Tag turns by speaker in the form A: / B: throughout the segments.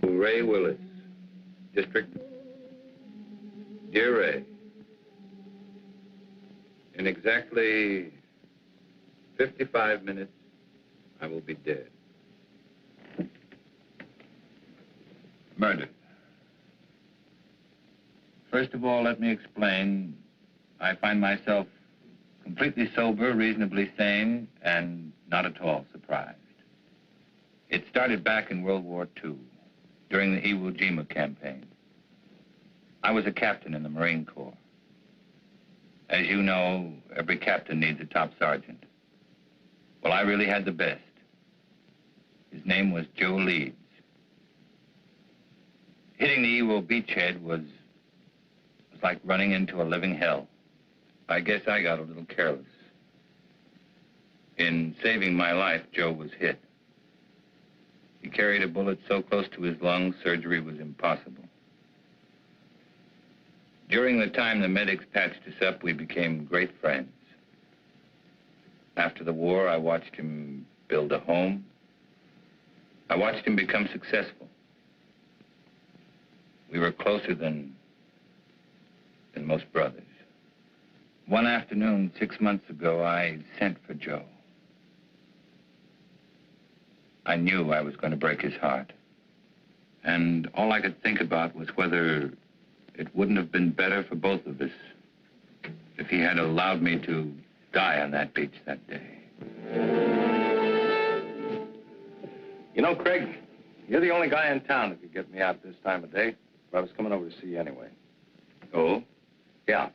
A: Ray Willis, District. Dear Ray, in exactly 55 minutes, I will be dead. Murdered. First of all, let me explain. I find myself completely sober, reasonably sane, and not at all surprised. It started back in World War II, during the Iwo Jima campaign. I was a captain in the Marine Corps. As you know, every captain needs a top sergeant. Well, I really had the best. His name was Joe Leeds. Hitting the Iwo beachhead was like running into a living hell. I guess I got a little careless. In saving my life, Joe was hit. He carried a bullet so close to his lungs, surgery was impossible. During the time the medics patched us up, we became great friends. After the war, I watched him build a home. I watched him become successful. We were closer than most brothers. One afternoon, 6 months ago, I sent for Joe. I knew I was going to break his heart. And all I could think about was whether it wouldn't have been better for both of us if he had allowed me to die on that beach that day.
B: You know, Craig, you're the only guy in town that could get me out this time of day. But I was coming over to see you anyway.
A: Oh?
B: Yeah.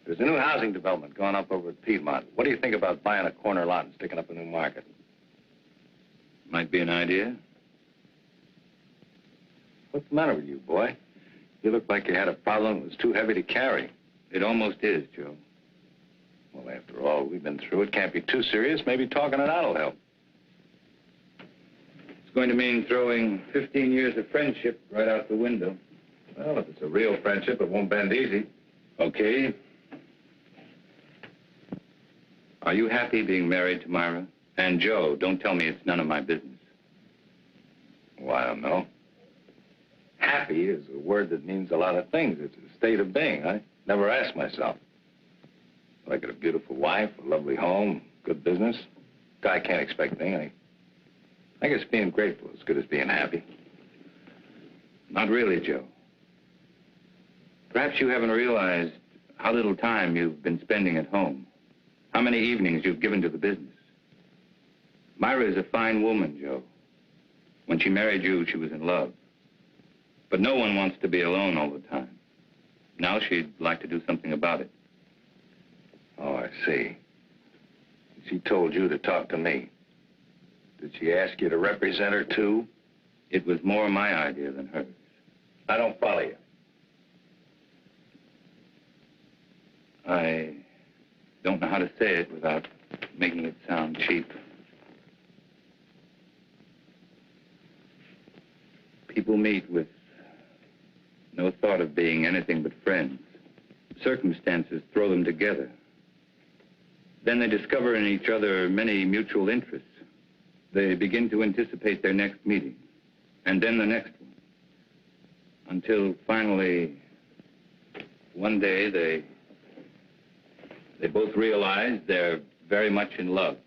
B: There's a new housing development going up over at Piedmont. What do you think about buying a corner lot and sticking up a new market?
A: Might be an idea.
B: What's the matter with you, boy? You look like you had a problem that was too heavy to carry.
A: It almost is, Joe.
B: Well, after all we've been through, it can't be too serious. Maybe talking it out will help.
A: It's going to mean throwing 15 years of friendship right out the window.
B: Well, if it's a real friendship, it won't bend easy.
A: Okay. Are you happy being married to Myra? And Joe, don't tell me it's none of my business.
B: Well, I don't know. Happy is a word that means a lot of things. It's a state of being. I never asked myself. I got a beautiful wife, a lovely home, good business. Guy can't expect anything. I guess being grateful is as good as being happy.
A: Not really, Joe. Perhaps you haven't realized how little time you've been spending at home. How many evenings you've given to the business. Myra is a fine woman, Joe. When she married you, she was in love. But no one wants to be alone all the time. Now she'd like to do something about it.
B: Oh, I see. She told you to talk to me. Did she ask you to represent her, too?
A: It was more my idea than hers.
B: I don't follow you.
A: I don't know how to say it without making it sound cheap. People meet with no thought of being anything but friends. Circumstances throw them together. Then they discover in each other many mutual interests. They begin to anticipate their next meeting, and then the next one. Until finally, one day, they both realize they're very much in love.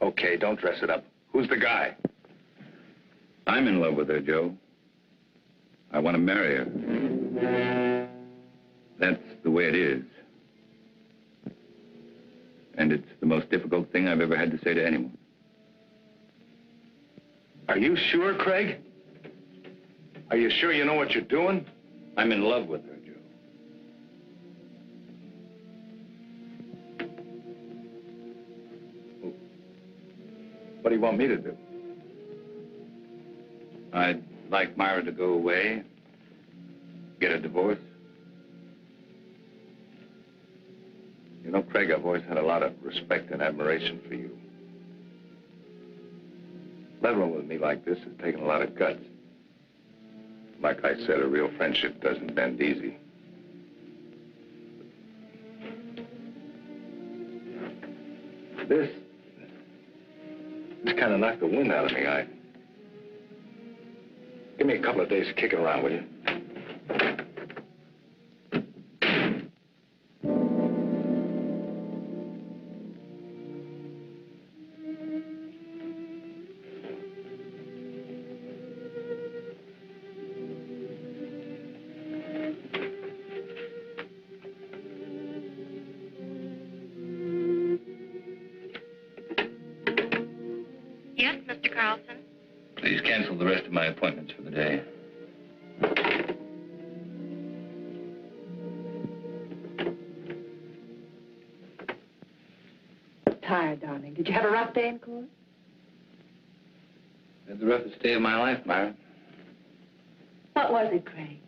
B: Okay, don't dress it up. Who's the guy?
A: I'm in love with her, Joe. I want to marry her. That's the way it is. And it's the most difficult thing I've ever had to say to anyone.
B: Are you sure, Craig? Are you sure you know what you're doing?
A: I'm in love with her, Joe.
B: What do you want me to do?
A: I'd like Myra to go away, get a divorce.
B: You know, Craig, I've always had a lot of respect and admiration for you. Leveling with me like this has taken a lot of guts. Like I said, a real friendship doesn't bend easy. This kind of knocked the wind out of me. Give me a couple of days to kick it around, will you?
C: Yes, Mr. Carlson?
A: Please cancel the rest of my appointments for the day.
D: Tired, darling. Did you have a rough day in court?
A: Had the roughest day of my life, Myra.
D: What was it, Craig?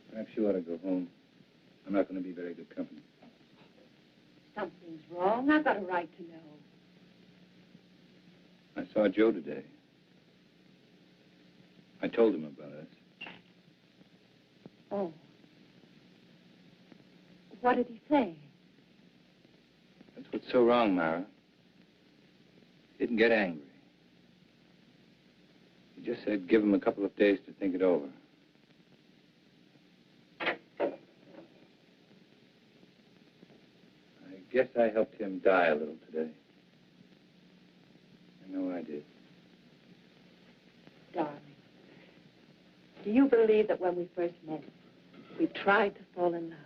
A: Perhaps you ought to go home. I'm not going to be very good company.
D: Something's wrong. I've got a right to know.
A: I saw Joe today. I told him about us.
D: Oh. What did he say?
A: That's what's so wrong, Myra. He didn't get angry. He just said give him a couple of days to think it over. I guess I helped him die a little today. I know I did.
D: Darling, do you believe that when we first met, we tried to fall in love?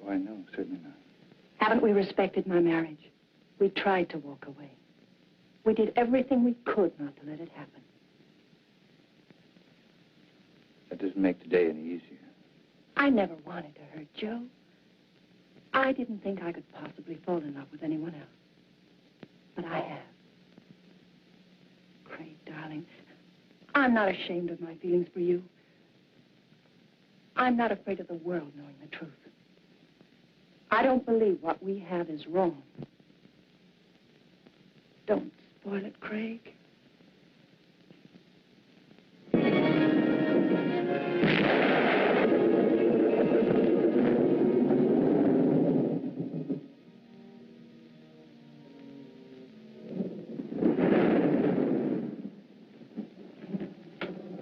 A: Oh, I know, certainly not.
D: Haven't we respected my marriage? We tried to walk away. We did everything we could not to let it happen.
A: That doesn't make today any easier.
D: I never wanted to hurt Joe. I didn't think I could possibly fall in love with anyone else. But I have. Craig, darling, I'm not ashamed of my feelings for you. I'm not afraid of the world knowing the truth. I don't believe what we have is wrong. Don't spoil it, Craig.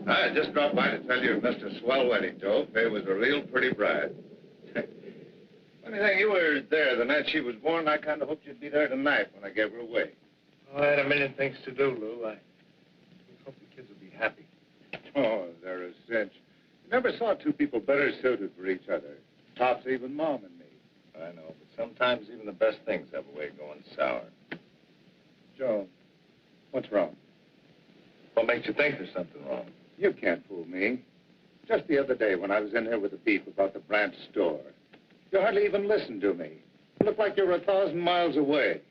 B: I just dropped by to tell you Mr. Swell Wedding, Joe. Faye was a real pretty bride. Funny thing, you were there the night she was born. I kind of hoped you'd be there tonight when I gave her away.
E: Oh, I had a million things to do, Lou. I hope the kids will be happy.
B: Oh, they're a cinch. You never saw two people better suited for each other. Tops even Mom and me. I know, but sometimes even the best things have a way of going sour. Joe, what's wrong? What makes you think there's something wrong? You can't fool me. Just the other day when I was in here with the beef about the branch store, you hardly even listened to me. You looked like you were 1,000 miles away.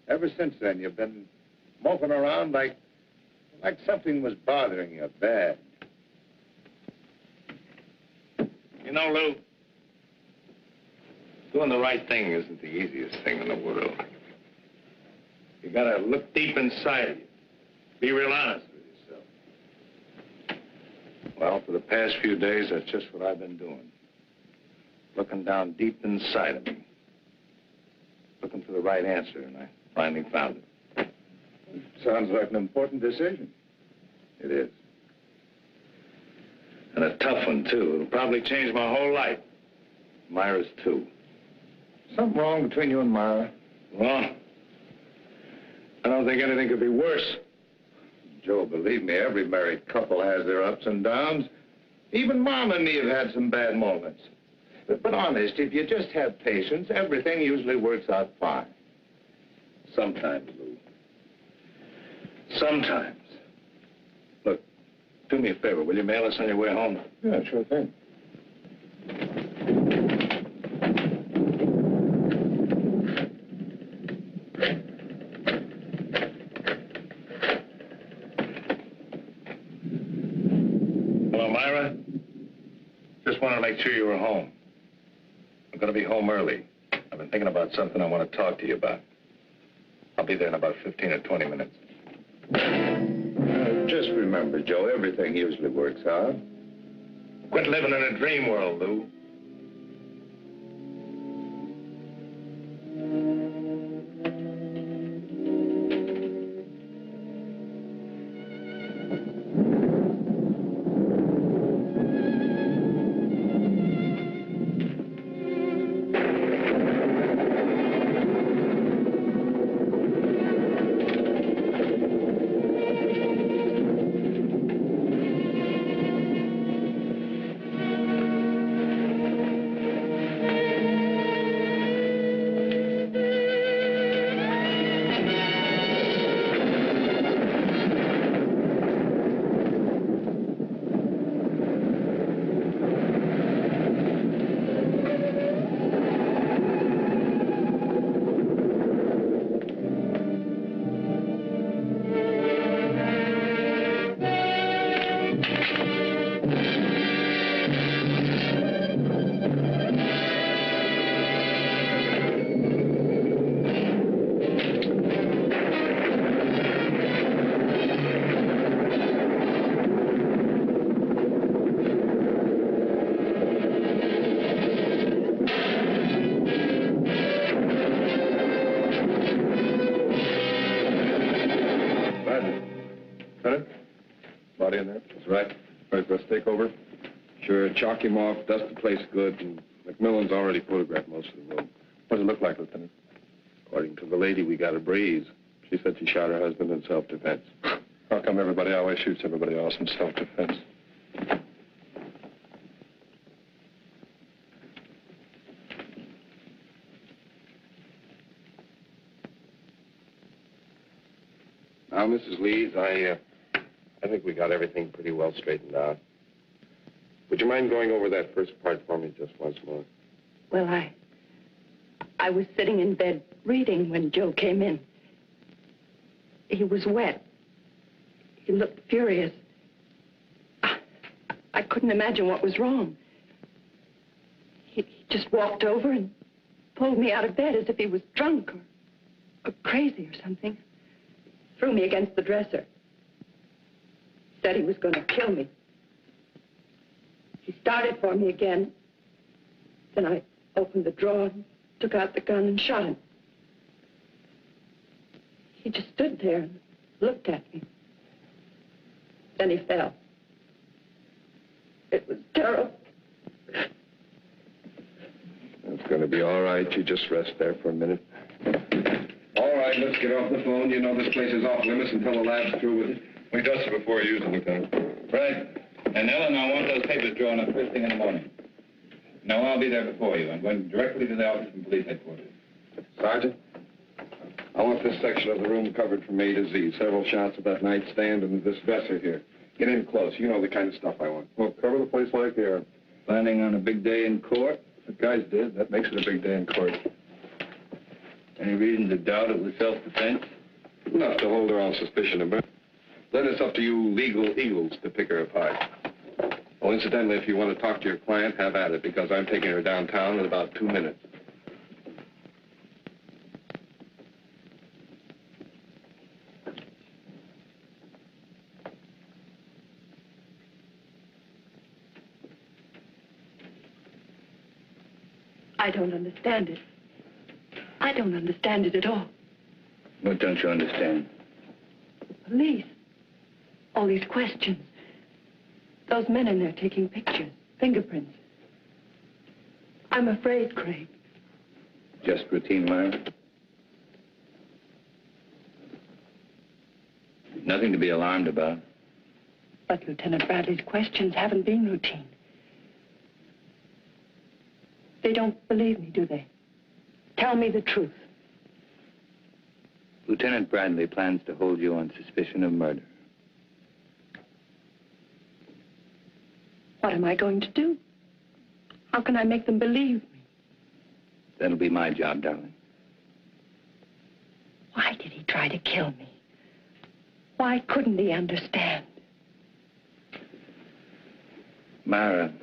B: Ever since then, you've been moping around like something was bothering you bad. You know, Lou, doing the right thing isn't the easiest thing in the world. You gotta look deep inside of you. Be real honest with yourself. Well, for the past few days, that's just what I've been doing. Looking down deep inside of me. Looking for the right answer, and I finally found it. Sounds like an important decision. It is. And a tough one, too. It'll probably change my whole life. Myra's, too. Something wrong between you and Myra? Well, I don't think anything could be worse. Joe, believe me, every married couple has their ups and downs. Even Mom and me have had some bad moments. But honest, if you just have patience, everything usually works out fine. Sometimes, Lou. Sometimes. Look, do me a favor. Will you mail us on your way home? Yeah, sure thing. Hello, Myra. Just wanted to make sure you were home. I'm going to be home early. I've been thinking about something I want to talk to you about. I'll be there in about 15 or 20 minutes. Just remember, Joe, everything usually works out. Quit living in a dream world, Lou.
F: everybody in there?
B: That's right.
F: Ready for us to take over?
B: Sure, chalk him off, dust the place good, and McMillan's already photographed most of the room.
F: What does it look like, Lieutenant?
B: According to the lady, we got a breeze. She said she shot her husband in self-defense.
F: How come everybody always shoots everybody else in self-defense?
B: Now, Mrs. Leeds, I think we got everything pretty well straightened out. Would you mind going over that first part for me just once more?
D: Well, I was sitting in bed reading when Joe came in. He was wet. He looked furious. I couldn't imagine what was wrong. He just walked over and pulled me out of bed as if he was drunk or crazy or something. Threw me against the dresser. Said he was going to kill me. He started for me again. Then I opened the drawer and took out the gun and shot him. He just stood there and looked at me. Then he fell. It was terrible.
B: It's going to be all right. You just rest there for a minute. All right, let's get off the phone. You know this place is off limits until the lab's through with it.
F: We dust it before you use it, Lieutenant.
A: Right. And Ellen, I want those papers drawn up first thing in the morning. No, I'll be there before you. I'm going directly to the office from police headquarters.
B: Sergeant, I want this section of the room covered from A to Z. Several shots of that nightstand and this dresser here. Get in close. You know the kind of stuff I want.
F: Well, cover the place like the air.
A: Planning on a big day in court?
F: The guys did. That makes it a big day in court.
A: Any reason to doubt it was self-defense?
B: Enough to hold her on suspicion of murder. Then it's up to you legal eagles to pick her apart. Oh, incidentally, if you want to talk to your client, have at it, because I'm taking her downtown in about 2 minutes.
D: I don't understand it. I don't understand it at all.
A: What don't you understand?
D: The police. All these questions. Those men in there taking pictures, fingerprints. I'm afraid, Craig.
A: Just routine, Myra? Nothing to be alarmed about.
D: But Lieutenant Bradley's questions haven't been routine. They don't believe me, do they? Tell me the truth.
A: Lieutenant Bradley plans to hold you on suspicion of murder.
D: What am I going to do? How can I make them believe me?
A: That'll be my job, darling.
D: Why did he try to kill me? Why couldn't he understand?
A: Myra,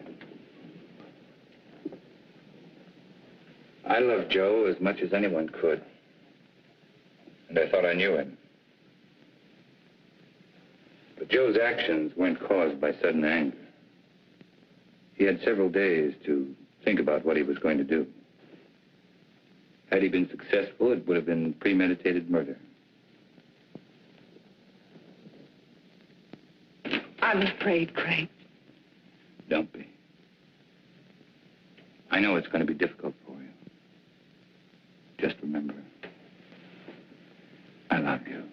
A: I love Joe as much as anyone could. And I thought I knew him. But Joe's actions weren't caused by sudden anger. He had several days to think about what he was going to do. Had he been successful, it would have been premeditated murder.
D: I'm afraid, Craig.
A: Don't be. I know it's going to be difficult for you. Just remember, I love you.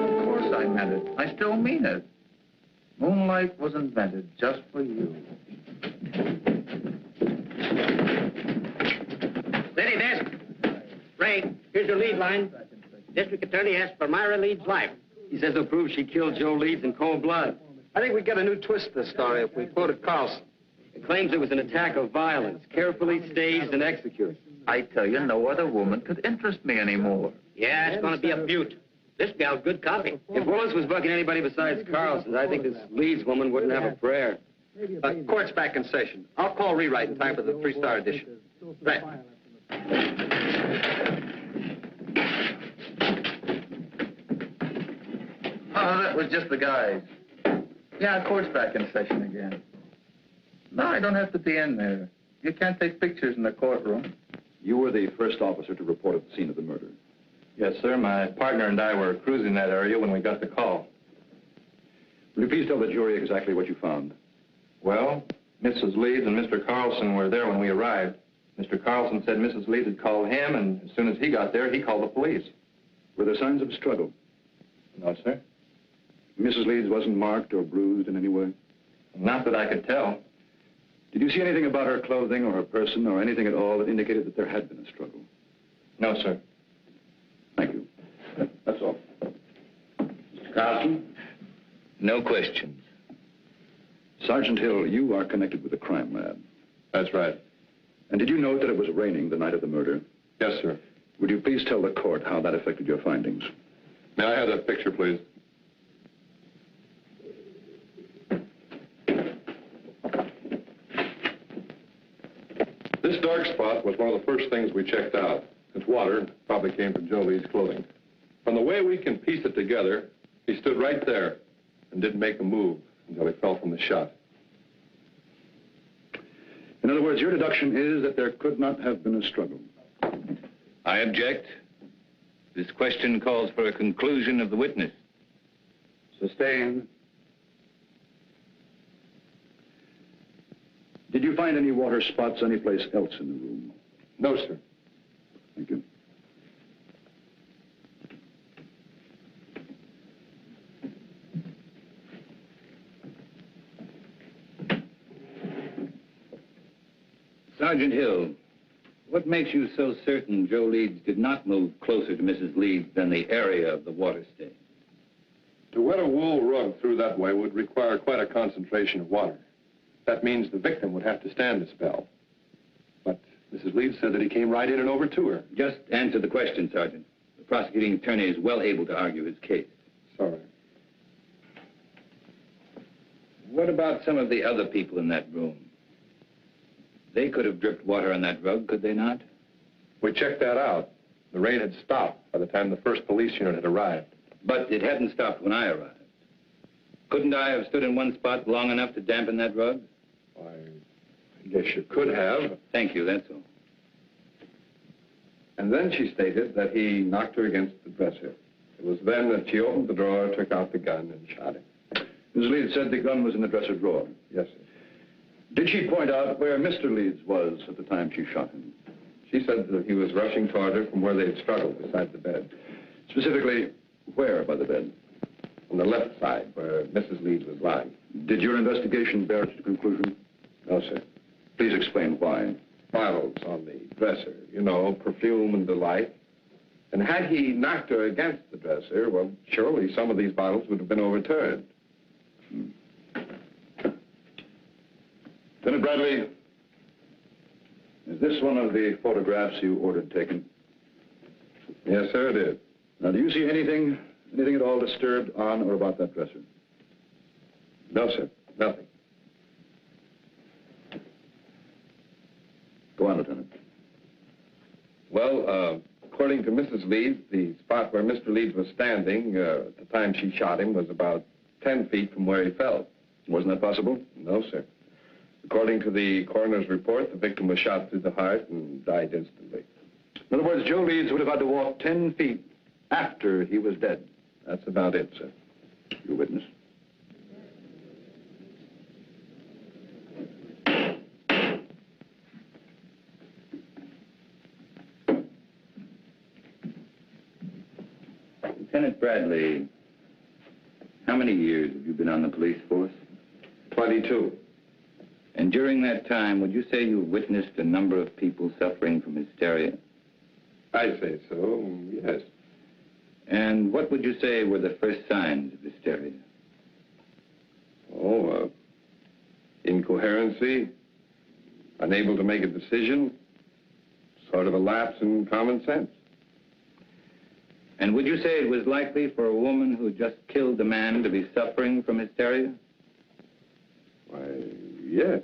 G: Of course I meant it. I still mean it. Moonlight was invented just for you.
H: Steady, desk. Ray, here's your lead line. District Attorney asks for Myra Leeds' life.
I: He says he'll prove she killed Joe Leeds in cold blood.
E: I think we get a new twist to this story if we quoted Carlson.
I: It claims it was an attack of violence, carefully staged and executed.
G: I tell you, no other woman could interest me anymore.
H: Yeah, it's going to be a beaut. This gal's good copy.
I: If Willis was bucking anybody besides Carlson, I think this Leeds woman wouldn't have a prayer.
E: Court's back in session. I'll call rewrite in time for the 3-star edition. Right.
G: Oh, that was just the guys. Yeah, court's back in session again. No, I don't have to be in there. You can't take pictures in the courtroom.
J: You were the first officer to report at the scene of the murder.
B: Yes, sir. My partner and I were cruising that area when we got the call.
J: Will you please tell the jury exactly what you found?
B: Well, Mrs. Leeds and Mr. Carlson were there when we arrived. Mr. Carlson said Mrs. Leeds had called him, and as soon as he got there, he called the police.
J: Were there signs of a struggle?
B: No, sir.
J: Mrs. Leeds wasn't marked or bruised in any way?
B: Not that I could tell.
J: Did you see anything about her clothing or her person or anything at all that indicated that there had been a struggle?
B: No, sir.
J: Thank you. That's all.
B: Mr. Carlson?
A: No questions.
J: Sergeant Hill, you are connected with the crime lab.
F: That's right.
J: And did you note that it was raining the night of the murder?
F: Yes, sir.
J: Would you please tell the court how that affected your findings?
F: May I have that picture, please? This dark spot was one of the first things we checked out. It's water, probably came from Joe Lee's clothing. From the way we can piece it together, he stood right there and didn't make a move until he fell from the shot.
J: In other words, your deduction is that there could not have been a struggle.
A: I object. This question calls for a conclusion of the witness.
J: Sustained. Did you find any water spots anyplace else in the room?
F: No, sir.
J: Thank you.
A: Sergeant Hill, what makes you so certain Joe Leeds did not move closer to Mrs. Leeds than the area of the water stain?
F: To wet a wool rug through that way would require quite a concentration of water. That means the victim would have to stand a spell. But Mrs. Leeds said that he came right in and over to her.
A: Just answer the question, Sergeant. The prosecuting attorney is well able to argue his case.
F: Sorry.
A: What about some of the other people in that room? They could have dripped water on that rug, could they not?
F: We checked that out. The rain had stopped by the time the first police unit had arrived.
A: But it hadn't stopped when I arrived. Couldn't I have stood in one spot long enough to dampen that rug?
F: Why, I guess you could have.
A: Thank you, that's all.
B: And then she stated that he knocked her against the dresser. It was then that she opened the drawer, took out the gun, and shot him.
J: Mrs. Leeds said the gun was in the dresser drawer.
B: Yes, sir.
J: Did she point out where Mr. Leeds was at the time she shot him?
B: She said that he was rushing toward her from where they had struggled beside the bed.
J: Specifically, where by the bed?
B: On the left side, where Mrs. Leeds was lying.
J: Did your investigation bear its conclusion?
B: No, sir.
J: Please explain why.
B: Bottles on the dresser, you know, perfume and the like. And had he knocked her against the dresser, well, surely some of these bottles would have been overturned.
J: Lieutenant Bradley, is this one of the photographs you ordered taken?
B: Yes, sir, it is.
J: Now, do you see anything at all disturbed on or about that dresser?
B: No, sir, nothing.
J: Go on, Lieutenant.
B: Well, according to Mrs. Leeds, the spot where Mr. Leeds was standing at the time she shot him was about 10 feet from where he fell.
J: Wasn't that possible?
B: No, sir. According to the coroner's report, the victim was shot through the heart and died instantly.
J: In other words, Joe Leeds would have had to walk 10 feet after he was dead.
B: That's about it, sir.
J: You witness?
A: Lieutenant Bradley, how many years have you been on the police force?
B: 22.
A: And during that time, would you say you witnessed a number of people suffering from hysteria?
B: I'd say so, yes.
A: And what would you say were the first signs of hysteria?
B: Oh, incoherency, unable to make a decision, sort of a lapse in common sense.
A: And would you say it was likely for a woman who just killed a man to be suffering from hysteria?
B: Why, yes.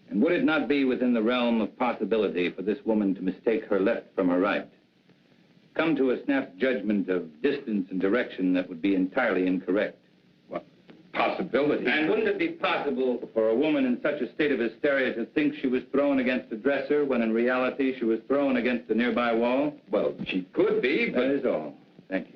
A: And would it not be within the realm of possibility for this woman to mistake her left from her right? Come to a snap judgment of distance and direction that would be entirely incorrect?
B: Well, possibility.
A: And wouldn't it be possible for a woman in such a state of hysteria to think she was thrown against a dresser when in reality she was thrown against a nearby wall?
B: Well, she could be, but...
A: That is all. Thank you.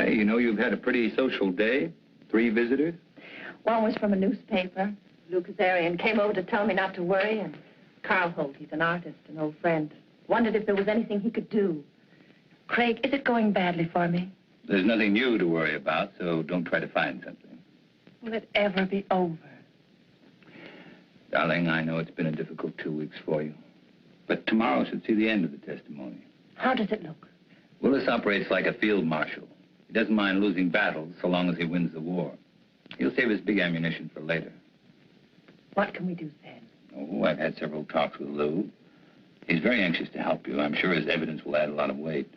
A: You know, you've had a pretty social day. 3 visitors.
D: One was from a newspaper. Lou Kazarian came over to tell me not to worry, and Carl Holt, he's an artist, an old friend. Wondered if there was anything he could do. Craig, is it going badly for me?
A: There's nothing new to worry about, so don't try to find something.
D: Will it ever be over?
A: Darling, I know it's been a difficult 2 weeks for you. But tomorrow should see the end of the testimony.
D: How does it look?
A: Willis operates like a field marshal. He doesn't mind losing battles so long as he wins the war. He'll save his big ammunition for later.
D: What can we do then?
A: Oh, I've had several talks with Lou. He's very anxious to help you. I'm sure his evidence will add a lot of weight.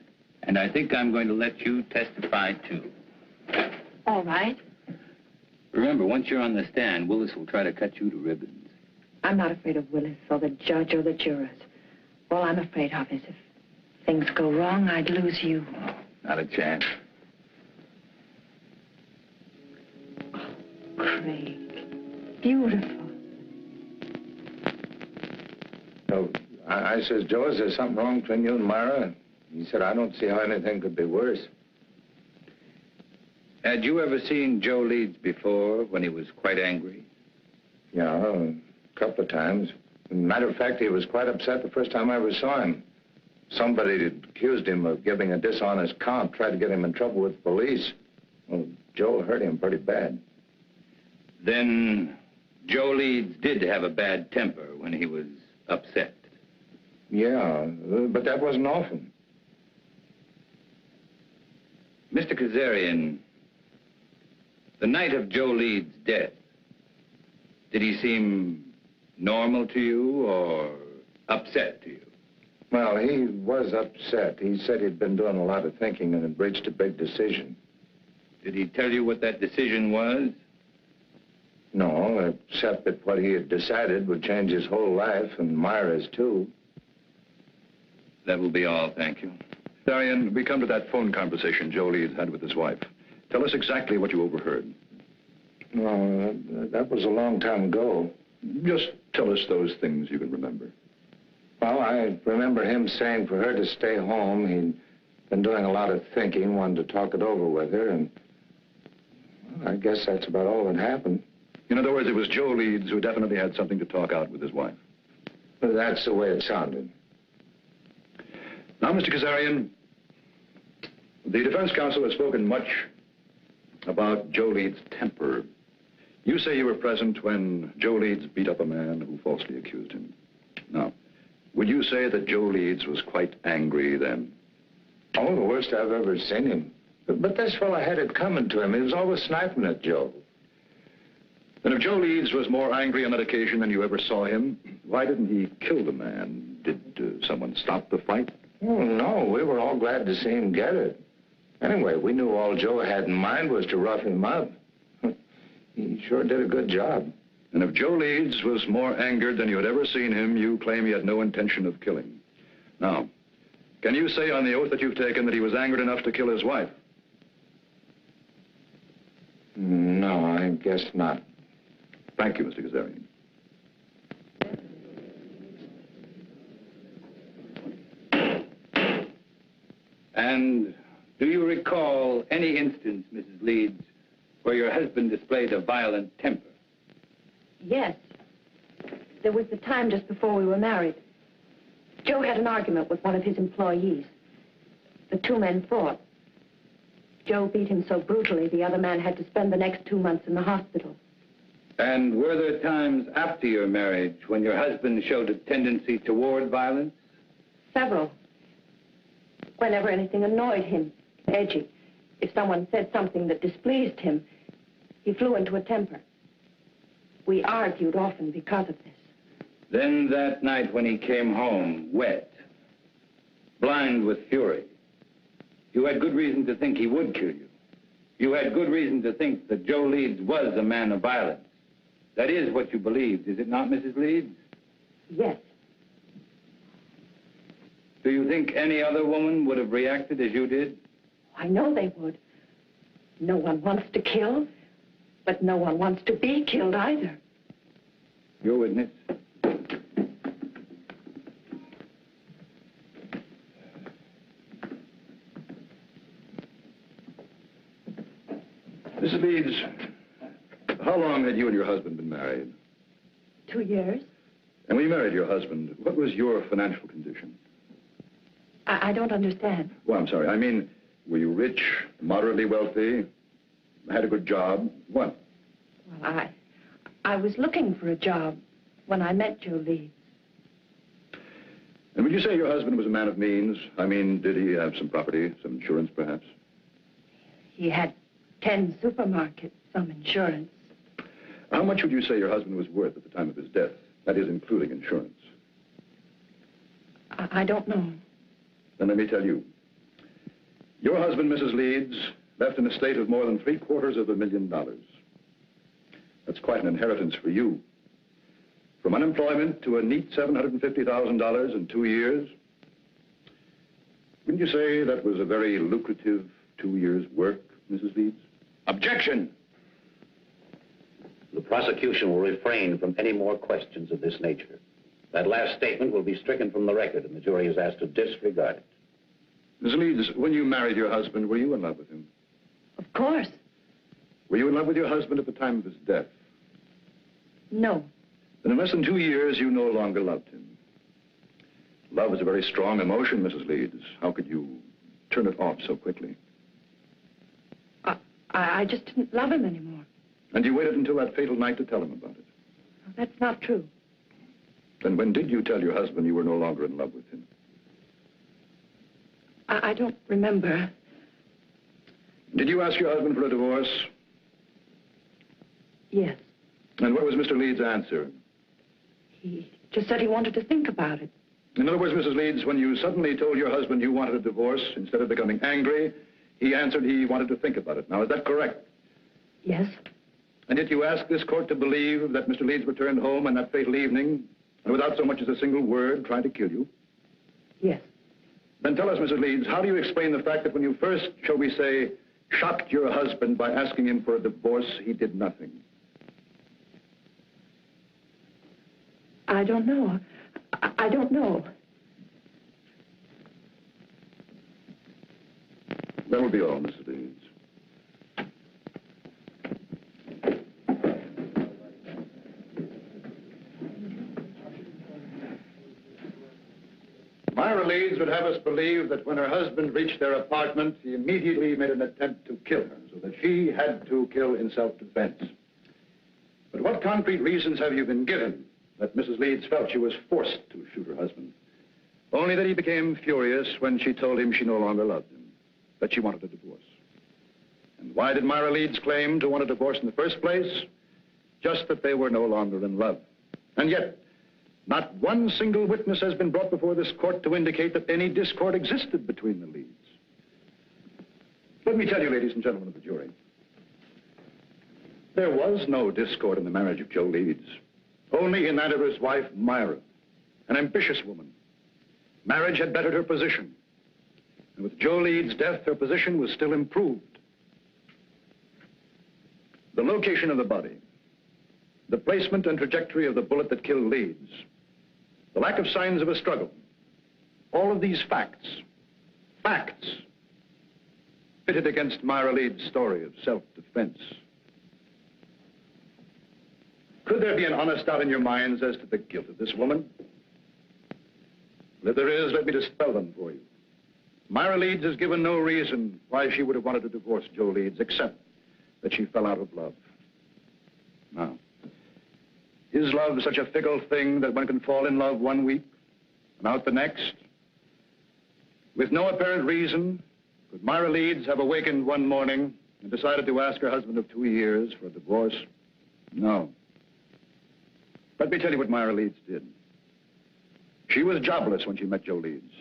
A: And I think I'm going to let you testify, too.
D: All right.
A: Remember, once you're on the stand, Willis will try to cut you to ribbons.
D: I'm not afraid of Willis or the judge or the jurors. All I'm afraid of is if things go wrong, I'd lose you.
A: Oh, not a chance.
D: Craig, beautiful.
B: So I says, Joe, is there something wrong between you and Myra? He said, I don't see how anything could be worse.
A: Had you ever seen Joe Leeds before when he was quite angry?
B: Yeah, a couple of times. Matter of fact, he was quite upset the first time I ever saw him. Somebody had accused him of giving a dishonest count, tried to get him in trouble with the police. Well, Joe hurt him pretty bad.
A: Then Joe Leeds did have a bad temper when he was upset.
B: Yeah, but that wasn't often.
A: Mr. Kazarian, the night of Joe Leeds' death, did he seem normal to you or upset to you?
B: Well, he was upset. He said he'd been doing a lot of thinking and had reached a big decision.
A: Did he tell you what that decision was?
B: No, except that what he had decided would change his whole life, and Myra's, too.
A: That will be all, thank you.
J: Darian, we come to that phone conversation Joe Leeds had with his wife. Tell us exactly what you overheard.
B: Well, that was a long time ago.
J: Just tell us those things you can remember.
B: Well, I remember him saying for her to stay home. He'd been doing a lot of thinking, wanted to talk it over with her, and well, I guess that's about all that happened.
J: In other words, it was Joe Leeds who definitely had something to talk out with his wife.
B: Well, that's the way it sounded.
J: Now, Mr. Kazarian, the defense counsel has spoken much about Joe Leeds' temper. You say you were present when Joe Leeds beat up a man who falsely accused him. Now, would you say that Joe Leeds was quite angry then?
B: Oh, the worst I've ever seen him. But this fellow had it coming to him. He was always sniping at Joe.
J: Then if Joe Leeds was more angry on that occasion than you ever saw him, why didn't he kill the man? Did someone stop the fight?
B: Oh, no, we were all glad to see him get it. Anyway, we knew all Joe had in mind was to rough him up. He sure did a good job.
J: And if Joe Leeds was more angered than you had ever seen him, you claim he had no intention of killing. Now, can you say on the oath that you've taken that he was angered enough to kill his wife?
B: No, I guess not.
J: Thank you, Mr. Kazarian.
A: And do you recall any instance, Mrs. Leeds, where your husband displayed a violent temper?
D: Yes. There was the time just before we were married. Joe had an argument with one of his employees. The 2 men fought. Joe beat him so brutally, the other man had to spend the next 2 months in the hospital.
A: And were there times after your marriage when your husband showed a tendency toward violence?
D: Several. Whenever anything annoyed him, edgy. If someone said something that displeased him, He flew into a temper. We argued often because of this.
B: Then that night when he came home, wet, blind with fury, you had good reason to think he would kill you. You had good reason to think that Joe Leeds was a man of violence. That is what you believed, is it not, Mrs. Leeds?
D: Yes.
B: Do you think any other woman would have reacted as you did?
D: I know they would. No one wants to kill, but no one wants to be killed either.
B: Your witness.
J: Mrs. Leeds, how long had you and your husband been married?
D: 2 years.
J: And when you married your husband, what was your financial condition?
D: I don't understand.
J: Well, I'm sorry. I mean, were you rich, moderately wealthy, had a good job? What?
D: Well, I was looking for a job when I met Joe Leeds.
J: And would you say your husband was a man of means? I mean, did he have some property, some insurance, perhaps?
D: He had 10 supermarkets, some insurance.
J: How much would you say your husband was worth at the time of his death? That is, including insurance.
D: I don't know.
J: Then let me tell you. Your husband, Mrs. Leeds, left an estate of more than $750,000. That's quite an inheritance for you. From unemployment to a neat $750,000 in 2 years. Wouldn't you say that was a very lucrative 2 years' work, Mrs. Leeds?
B: Objection!
K: The prosecution will refrain from any more questions of this nature. That last statement will be stricken from the record, and the jury is asked to disregard it.
J: Miss Leeds, when you married your husband, were you in love with him?
D: Of course.
J: Were you in love with your husband at the time of his death?
D: No.
J: Then in less than 2 years, you no longer loved him. Love is a very strong emotion, Mrs. Leeds. How could you turn it off so quickly?
D: I just didn't love him anymore.
J: And you waited until that fatal night to tell him about it?
D: That's not true.
J: Then when did you tell your husband you were no longer in love with him?
D: I don't remember.
J: Did you ask your husband for a divorce?
D: Yes.
J: And what was Mr. Leeds' answer?
D: He just said he wanted to think about it.
J: In other words, Mrs. Leeds, when you suddenly told your husband you wanted a divorce, instead of becoming angry, he answered he wanted to think about it. Now, is that correct?
D: Yes.
J: And yet you ask this court to believe that Mr. Leeds returned home on that fatal evening, and without so much as a single word, tried to kill you?
D: Yes.
J: Then tell us, Mrs. Leeds, how do you explain the fact that when you first, shall we say, shocked your husband by asking him for a divorce, he did nothing?
D: I don't know. I don't know.
J: That will be all, Mrs. Leeds. Myra Leeds would have us believe that when her husband reached their apartment, he immediately made an attempt to kill her, so that she had to kill in self-defense. But what concrete reasons have you been given that Mrs. Leeds felt she was forced to shoot her husband? Only that he became furious when she told him she no longer loved him, that she wanted a divorce. And why did Myra Leeds claim to want a divorce in the first place? Just that they were no longer in love. And yet, not one single witness has been brought before this court to indicate that any discord existed between the Leeds. Let me tell you, ladies and gentlemen of the jury, there was no discord in the marriage of Joe Leeds, only in that of his wife, Myra, an ambitious woman. Marriage had bettered her position, and with Joe Leeds' death, her position was still improved. The location of the body, the placement and trajectory of the bullet that killed Leeds, the lack of signs of a struggle, all of these facts, pitted against Myra Leeds' story of self-defense. Could there be an honest doubt in your minds as to the guilt of this woman? Well, if there is, let me dispel them for you. Myra Leeds has given no reason why she would have wanted to divorce Joe Leeds, except that she fell out of love. Now, is love such a fickle thing that one can fall in love one week and out the next? With no apparent reason, could Myra Leeds have awakened one morning and decided to ask her husband of 2 years for a divorce? No. Let me tell you what Myra Leeds did. She was jobless when she met Joe Leeds.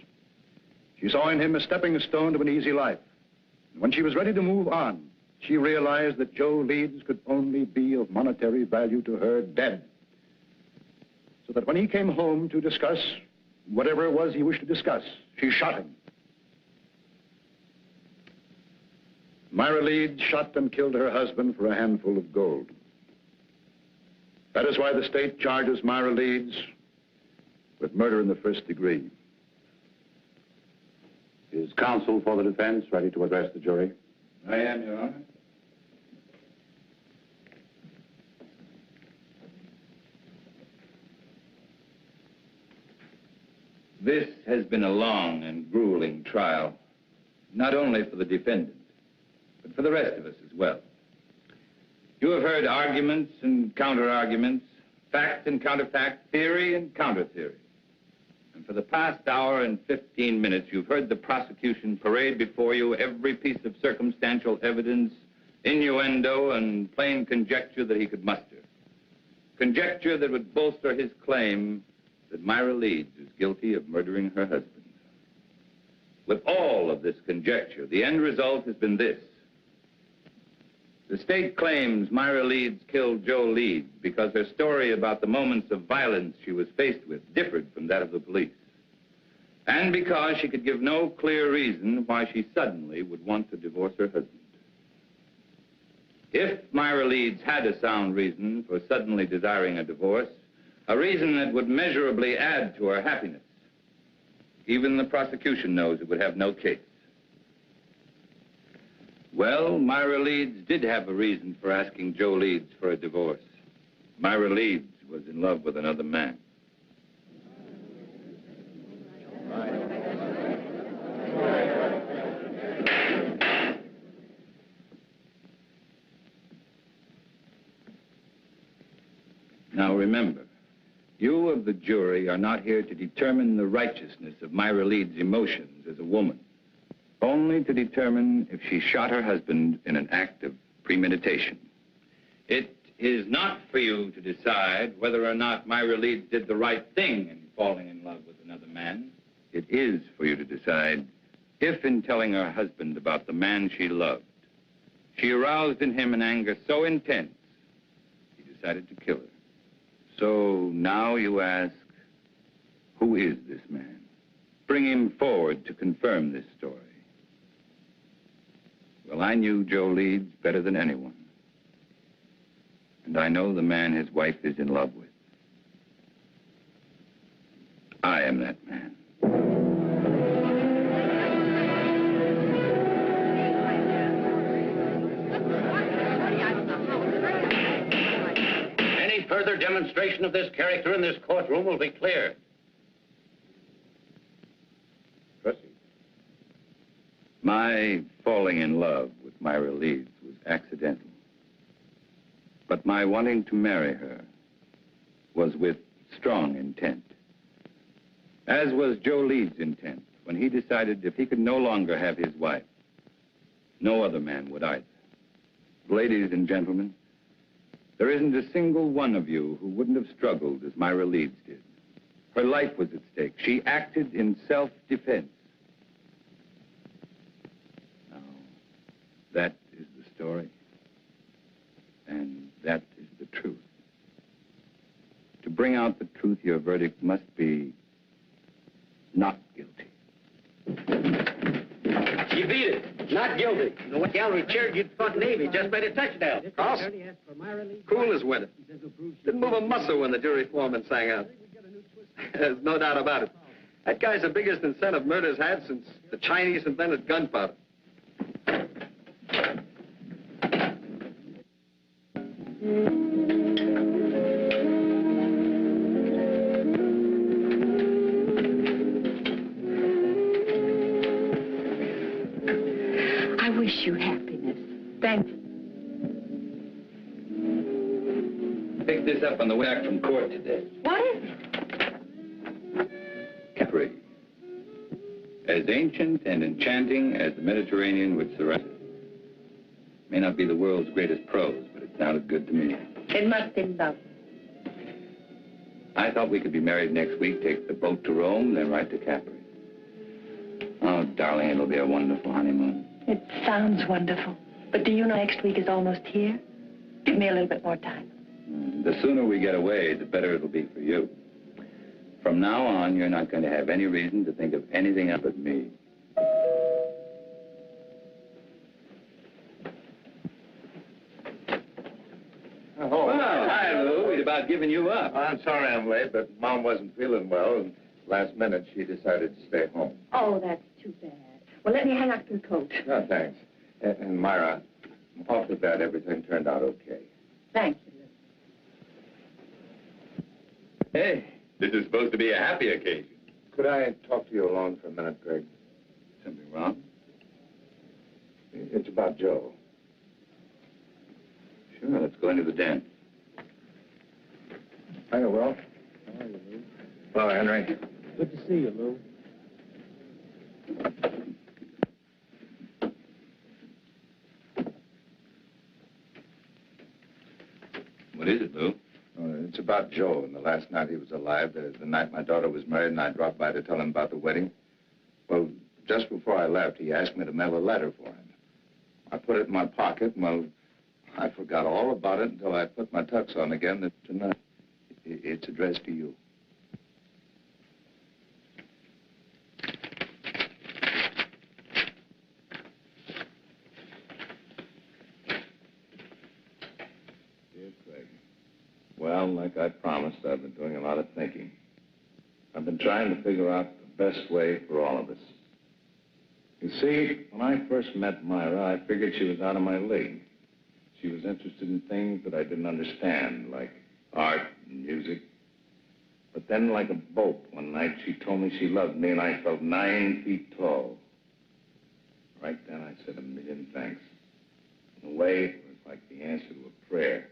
J: She saw in him a stepping stone to an easy life. And when she was ready to move on, she realized that Joe Leeds could only be of monetary value to her dead. So that when he came home to discuss whatever it was he wished to discuss, she shot him. Myra Leeds shot and killed her husband for a handful of gold. That is why the state charges Myra Leeds with murder in the first degree.
K: Is counsel for the defense ready to address the jury?
A: I am, Your Honor. This has been a long and grueling trial, not only for the defendant, but for the rest of us as well. You have heard arguments and counter-arguments, fact and counter-fact, theory and counter-theory. And for the past hour and 15 minutes, you've heard the prosecution parade before you every piece of circumstantial evidence, innuendo, and plain conjecture that he could muster. Conjecture that would bolster his claim that Myra Leeds is guilty of murdering her husband. With all of this conjecture, the end result has been this. The state claims Myra Leeds killed Joe Leeds because her story about the moments of violence she was faced with differed from that of the police. And because she could give no clear reason why she suddenly would want to divorce her husband. If Myra Leeds had a sound reason for suddenly desiring a divorce, a reason that would measurably add to her happiness, even the prosecution knows it would have no case. Well, Myra Leeds did have a reason for asking Joe Leeds for a divorce. Myra Leeds was in love with another man. Now remember, you of the jury are not here to determine the righteousness of Myra Leeds' emotions as a woman. Only to determine if she shot her husband in an act of premeditation. It is not for you to decide whether or not Myra Leeds did the right thing in falling in love with another man. It is for you to decide if, in telling her husband about the man she loved, she aroused in him an anger so intense, he decided to kill her. So now you ask, who is this man? Bring him forward to confirm this story. Well, I knew Joe Leeds better than anyone. And I know the man his wife is in love with. I am that man.
K: Any further demonstration of this character in this courtroom will be clear.
A: My falling in love with Myra Leeds was accidental. But my wanting to marry her was with strong intent. As was Joe Leeds' intent when he decided if he could no longer have his wife, no other man would either. Ladies and gentlemen, there isn't a single one of you who wouldn't have struggled as Myra Leeds did. Her life was at stake. She acted in self-defense. That is the story, and that is the truth. To bring out the truth, your verdict must be not guilty.
H: You beat it. Not guilty. The gallery cheered you'd fought Navy, just made a touchdown.
I: Carlson, cool as winter. Didn't move a muscle when the jury foreman sang out. There's no doubt about it. That guy's the biggest incentive murder's had since the Chinese invented gunpowder.
D: I wish you happiness. Thank you.
A: Picked this up on the way back from court today.
D: What is it?
A: Capri. As ancient and enchanting as the Mediterranean which surrounds it. May not be the world's greatest prose, but it sounded good to me.
D: It must be love.
A: I thought we could be married next week, take the boat to Rome, then right to Capri. Oh, darling, it'll be a wonderful honeymoon.
D: It sounds wonderful. But do you know next week is almost here? Give me a little bit more time.
A: The sooner we get away, the better it'll be for you. From now on, you're not going to have any reason to think of anything else but me.
B: Oh,
A: well, hi, Lou. We'd about given you up.
B: I'm sorry I'm late, but Mom wasn't feeling well, and last minute she decided to stay home.
D: Oh, that's too bad. Well, let me hang up your coat.
B: No, thanks. And Myra, I'm awfully glad everything turned out okay.
D: Thank you, Lou.
A: Hey, this is supposed to be a happy occasion.
B: Could I talk to you alone for a minute, Greg?
A: Something wrong?
B: It's about Joe.
A: Sure, let's go into the den.
B: Hiya, Will.
E: How are you, Lou?
B: Hello, Henry.
E: Good to see you, Lou.
A: What is it, Lou?
B: It's about Joe and the last night he was alive, the night my daughter was married, and I dropped by to tell him about the wedding. Well, just before I left, he asked me to mail a letter for him. I put it in my pocket, and, well, I forgot all about it until I put my tux on again tonight. It's addressed to you. Dear Craig, well, like I promised, I've been doing a lot of thinking. I've been trying to figure out the best way for all of us. You see, when I first met Myra, I figured she was out of my league. She was interested in things that I didn't understand, like art and music. But then, like a bolt, one night she told me she loved me, and I felt 9 feet tall. Right then, I said a million thanks. In a way, it was like the answer to a prayer.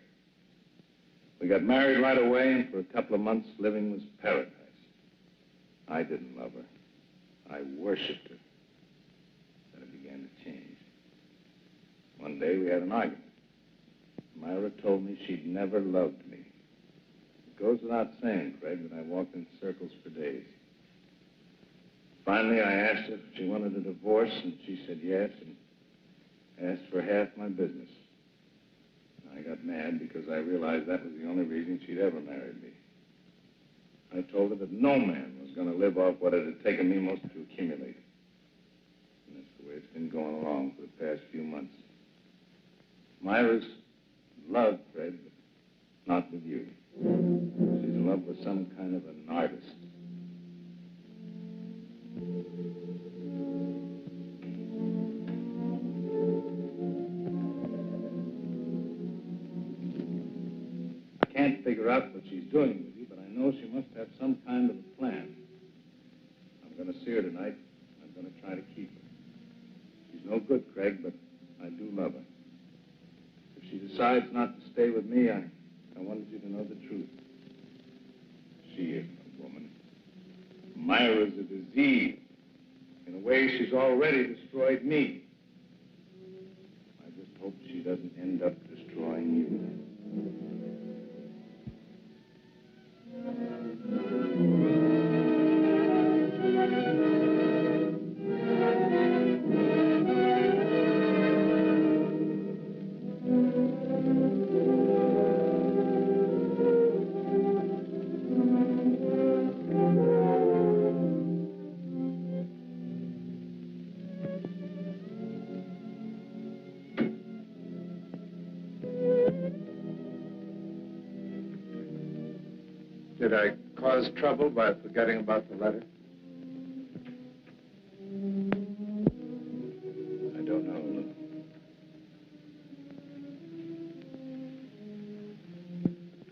B: We got married right away, and for a couple of months, living was paradise. I didn't love her. I worshipped her. Then it began to change. One day, we had an argument. Myra told me she'd never loved me. It goes without saying, Craig, that I walked in circles for days. Finally, I asked her if she wanted a divorce, and she said yes, and asked for half my business. I got mad because I realized that was the only reason she'd ever married me. I told her that no man was going to live off what it had taken me most to accumulate. And that's the way it's been going along for the past few months. Myra's in love, Fred, but not with you. She's in love with some kind of an artist. I can't figure out what she's doing with you, but I know she must have some kind of a plan. I'm going to see her tonight. I'm going to try to keep her. She's no good, Craig, but I do love her. If she decides not to stay with me, I wanted you to know the truth. She isn't a woman. Myra's a disease. In a way, she's already destroyed me. I just hope she doesn't end up destroying you. Did I cause trouble by forgetting about the letter? I don't know.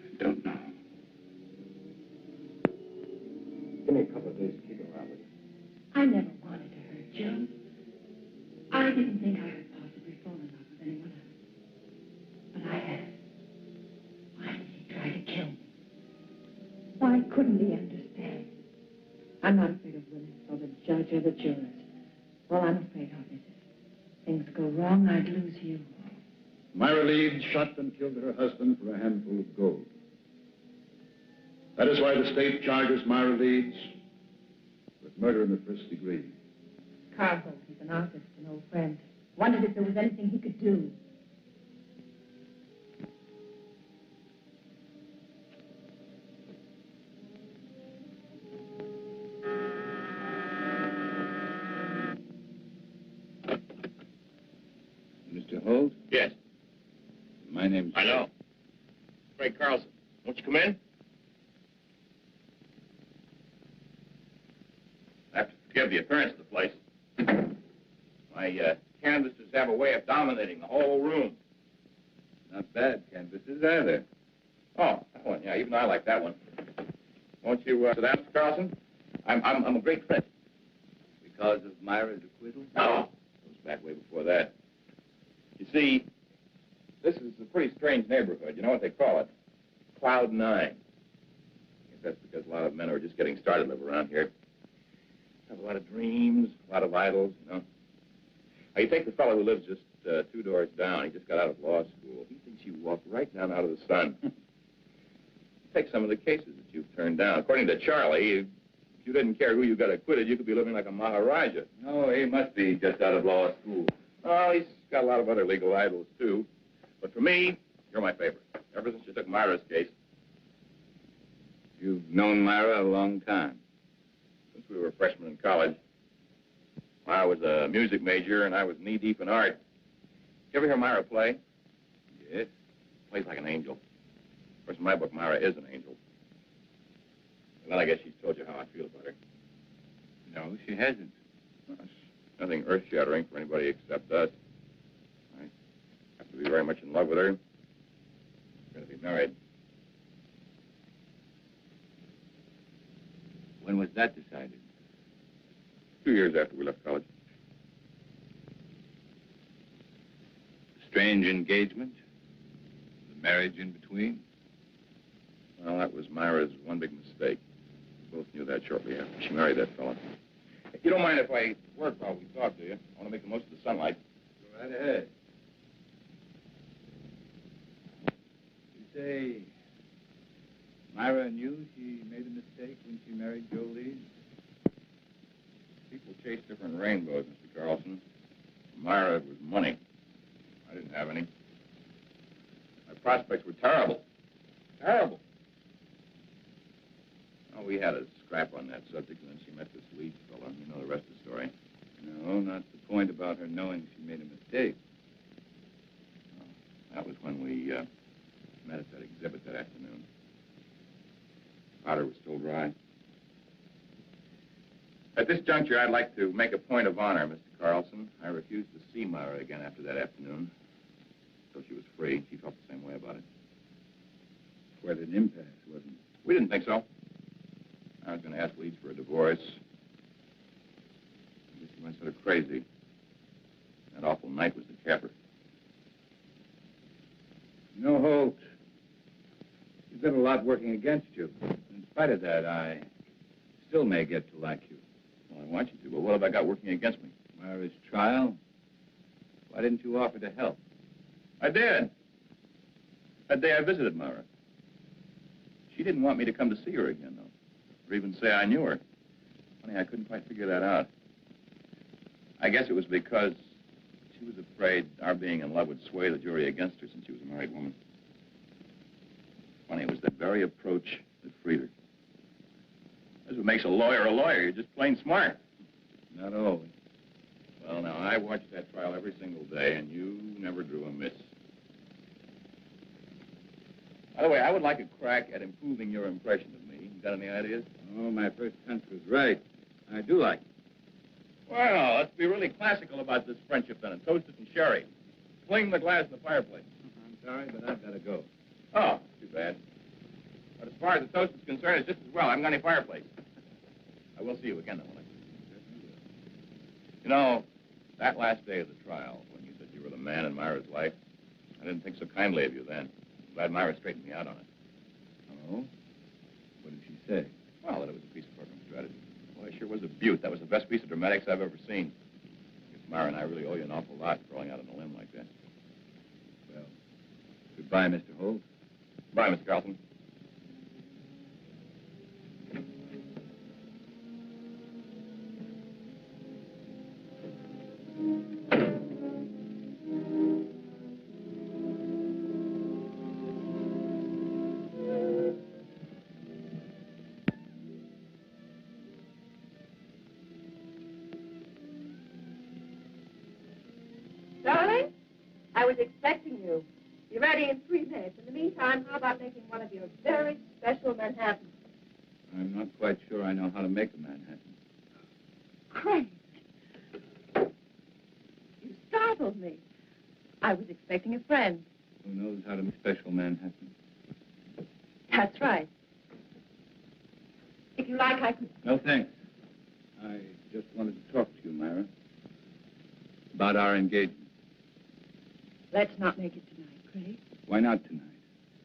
B: I don't know. Give me a couple of days to keep it around with you.
D: I never wanted to hurt Joe. I didn't think I could possibly fall in love with anyone else. But I have. Why did he try to kill me? Why couldn't he understand? I'm not afraid of witness or the judge or the jurors. All I'm afraid of is if things go wrong, I'd lose you.
J: Myra Leeds shot and killed her husband for a handful of gold. That is why the state charges Myra Leeds with murder in the first degree.
L: Carl, he's an artist, an old friend. Wondered if there was anything he could do.
J: Mr. Holt?
I: Yes.
J: My name's...
I: I know. Frank Carlson. Won't you come in? I have to forgive the appearance of the place. My canvases have a way of dominating the whole room.
J: Not bad canvases either.
I: Oh, that one, yeah, even I like that one. Won't you sit down, Mr. Carlson? I'm a great friend.
J: Because of Myra's acquittal?
I: No. It goes back way before that. You see, this is a pretty strange neighborhood. You know what they call it? Cloud 9. I guess that's because a lot of men who are just getting started live around here. Have a lot of dreams, a lot of idols, you know. Now, you take the fellow who lives just 2 doors down. He just got out of law school. He thinks you walk right down out of the sun. Take some of the cases that you've turned down. According to Charlie, if you didn't care who you got acquitted, you could be living like a Maharaja.
J: Oh, he must be just out of law school.
I: Oh, he's got a lot of other legal idols, too. But for me, you're my favorite. Ever since you took Myra's case.
J: You've known Myra a long time.
I: Since we were freshmen in college. I was a music major, and I was knee-deep in art. You ever hear Myra play?
J: Yes.
I: Plays like an angel. Of course, in my book, Myra is an angel. And then I guess she's told you how I feel about her.
J: No, she hasn't.
I: Well, it's nothing earth-shattering for anybody except us. I have to be very much in love with her. We're going to be married.
J: When was that decided?
I: 2 years after we left college.
J: Strange engagement? The marriage in between?
I: Well, that was Myra's one big mistake. We both knew that shortly after she married that fella. You don't mind if I work while we talk, do you? I want to make the most of the sunlight.
J: Go right ahead. You say Myra knew she made a mistake when she married Joe Leeds?
I: People chase different rainbows, Mr. Carlson. For Myra, it was money. I didn't have any. My prospects were terrible. Terrible. Oh, we had a scrap on that subject, and then she met this Leeds fellow. You know the rest of the story.
J: No, not the point about her knowing she made a mistake.
I: Oh, that was when we met at that exhibit that afternoon. Powder was still dry. At this juncture, I'd like to make a point of honor, Mr. Carlson. I refused to see Myra again after that afternoon. Until she was free. She felt the same way about it.
J: Quite an impasse, wasn't it?
I: We didn't think so. I was going to ask Leeds for a divorce. I guess he went sort of crazy. That awful night was the capper.
J: You know, Holt, you've got a lot working against you. In spite of that, I still may get to like you.
I: Well, I want you to, but what have I got working against me?
J: Myra's trial? Why didn't you offer to help?
I: I did. That day I visited Myra. She didn't want me to come to see her again, though, or even say I knew her. Funny, I couldn't quite figure that out. I guess it was because she was afraid our being in love would sway the jury against her since she was a married woman. Funny, it was that very approach that freed her. That's what makes a lawyer a lawyer. You're just plain smart.
J: Not always.
I: Well, now, I watched that trial every single day, and you never drew a miss. By the way, I would like a crack at improving your impression of me. You got any ideas?
J: Oh, my first hunch was right. I do like it.
I: Well, let's be really classical about this friendship, then, and toast it in sherry. Fling the glass in the fireplace.
J: I'm sorry, but I've got to go.
I: Oh, too bad. But as far as the toast is concerned, it's just as well. I haven't got any fireplace. I will see you again, though, won't I? You know, that last day of the trial, when you said you were the man in Myra's life, I didn't think so kindly of you then. I'm glad Myra straightened me out on it.
J: Oh? What did she say?
I: Well, that it was a piece of program strategy. Well, it sure was a beaut. That was the best piece of dramatics I've ever seen. I guess Myra and I really owe you an awful lot for going out on a limb like that.
J: Well,
A: Bye, Mr. Holt.
F: Bye, Mr. Carlson.
L: Darling, I was expecting you. Be ready in 3 minutes. In the meantime, how about making one of your very special Manhattans?
A: I'm not quite sure I know how to make a Manhattan.
L: Craig, you startled me. I was expecting a friend.
A: Who knows how to make special Manhattan?
L: That's right. If you like, I could...
A: No, thanks. I just wanted to talk to you, Myra. About our engagement.
L: Let's not make it tonight, Craig.
A: Why not tonight?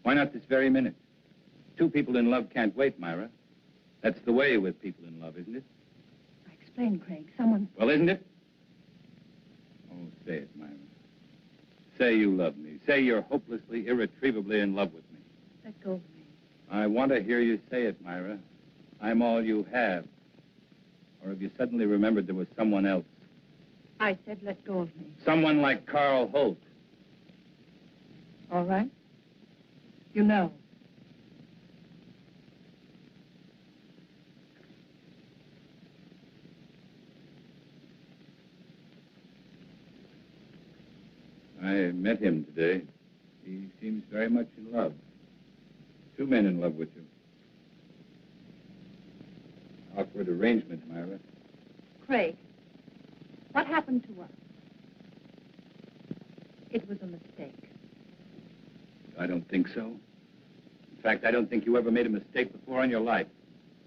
A: Why not this very minute? Two people in love can't wait, Myra. That's the way with people in love, isn't it?
L: I explained, Craig. Someone...
A: Well, isn't it? Oh, say it, Myra. Say you love me. Say you're hopelessly, irretrievably in love with me.
L: Let go of me.
A: I want to hear you say it, Myra. I'm all you have. Or have you suddenly remembered there was someone else?
L: I said let go of me.
A: Someone like Carl Holt.
L: All right. You know.
A: I met him today. He seems very much in love. Two men in love with you. Awkward arrangement, Myra.
L: Craig, what happened to us? It was a mistake.
A: I don't think so. In fact, I don't think you ever made a mistake before in your life.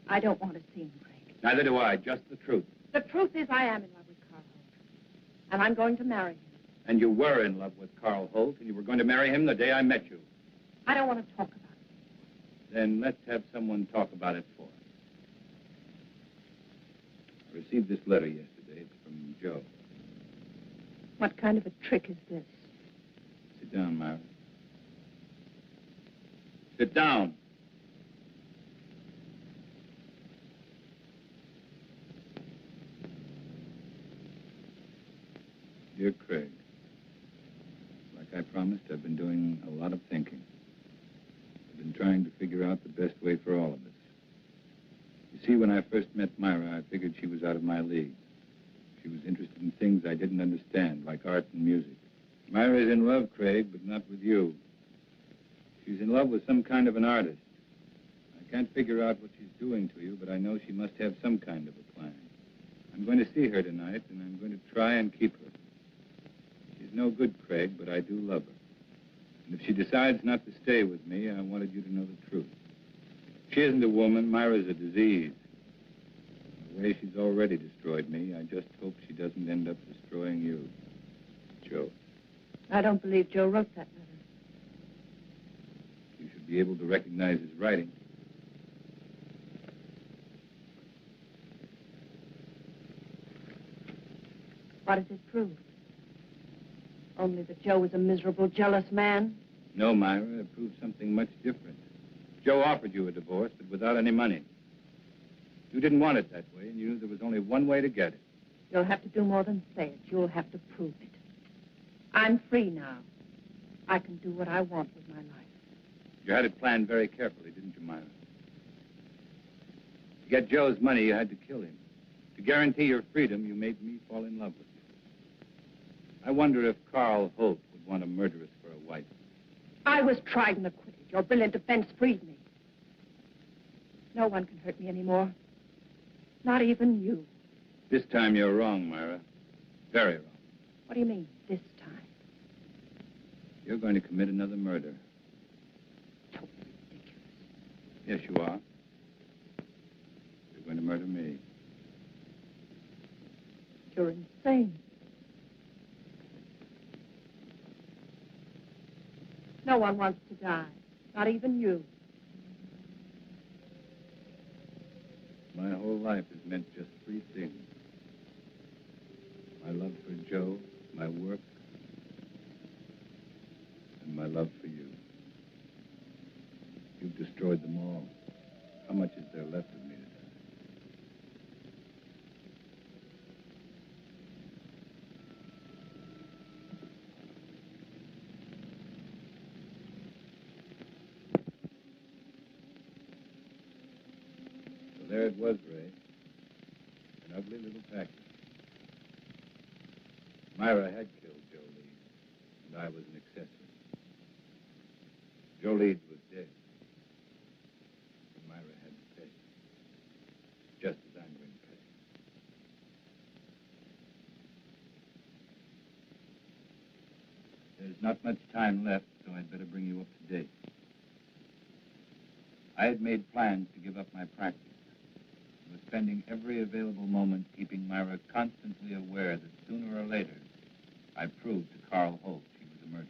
L: I don't want to see him, Craig.
A: Neither do I, just the truth.
L: The truth is I am in love with Carl Holt. And I'm going to marry him.
A: And you were in love with Carl Holt, and you were going to marry him the day I met you.
L: I don't want to talk about it.
A: Then let's have someone talk about it for us. I received this letter yesterday. It's from Joe.
L: What kind of a trick is this?
A: Sit down, Myra. Sit down. Dear Craig, like I promised, I've been doing a lot of thinking. I've been trying to figure out the best way for all of us. You see, when I first met Myra, I figured she was out of my league. She was interested in things I didn't understand, like art and music. Myra's in love, Craig, but not with you. She's in love with some kind of an artist. I can't figure out what she's doing to you, but I know she must have some kind of a plan. I'm going to see her tonight, and I'm going to try and keep her. She's no good, Craig, but I do love her. And if she decides not to stay with me, I wanted you to know the truth. She isn't a woman. Myra's a disease. The way she's already destroyed me, I just hope she doesn't end up destroying you. Joe.
L: I don't believe Joe wrote that letter.
A: You should be able to recognize his writing.
L: What does it prove? Only that Joe was a miserable, jealous man?
A: No, Myra, it proves something much different. Joe offered you a divorce, but without any money. You didn't want it that way, and you knew there was only one way to get it.
L: You'll have to do more than say it. You'll have to prove it. I'm free now. I can do what I want with my life.
A: You had it planned very carefully, didn't you, Myra? To get Joe's money, you had to kill him. To guarantee your freedom, you made me fall in love with you. I wonder if Carl Holt would want a murderess for a wife.
L: I was tried and acquitted. Your brilliant defense freed me. No one can hurt me anymore. Not even you.
A: This time you're wrong, Myra. Very wrong.
L: What do you mean, this time?
A: You're going to commit another murder.
L: Totally ridiculous.
A: Yes, you are. You're going to murder me.
L: You're insane. No one wants to die. Not even you.
A: My whole life has meant just three things. My love for Joe, my work, and my love for you.
J: destroyed them all. How much is there left of me to die? So there it was, Ray. An ugly little package. Myra had killed Joe Leeds, and I was an accessory. Joe Leeds was dead. And Myra had to pay. Just as I'm going to pay. There's not much time left, so I'd better bring you up to date. I had made plans to give up my practice. I was spending every available moment keeping Myra constantly aware that sooner or later, I proved to Carl Holt she was a murderer.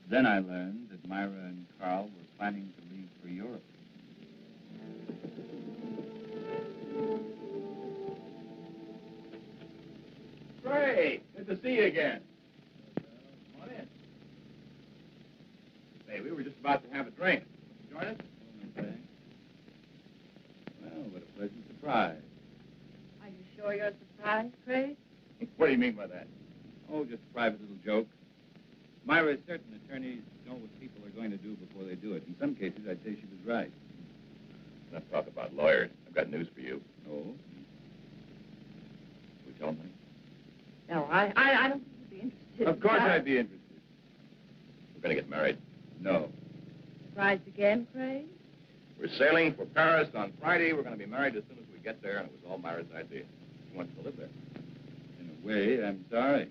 J: Then I learned that Myra and Carl were planning to leave for Europe.
M: Great. Good to see you again. Come on in. Hey, we were just about to have a drink. Join us?
J: Okay. Well, what a pleasant surprise.
L: Are you sure you're surprised, Craig?
M: What do you mean by that?
J: Oh, just a private little joke. Myra is certain attorneys know what people are going to do before they do it. In some cases, I'd say she was right.
M: Let's talk about lawyers. I've got news for you.
J: Oh?
M: We tell them?
L: No, I don't think you'd be interested.
J: Of course I'd be interested.
M: We're going to get married.
J: No.
L: Surprised again, Craig?
M: We're sailing for Paris on Friday. We're going to be married as soon as we get there, and it was all Myra's idea. She wants to live there.
J: In a way, I'm sorry.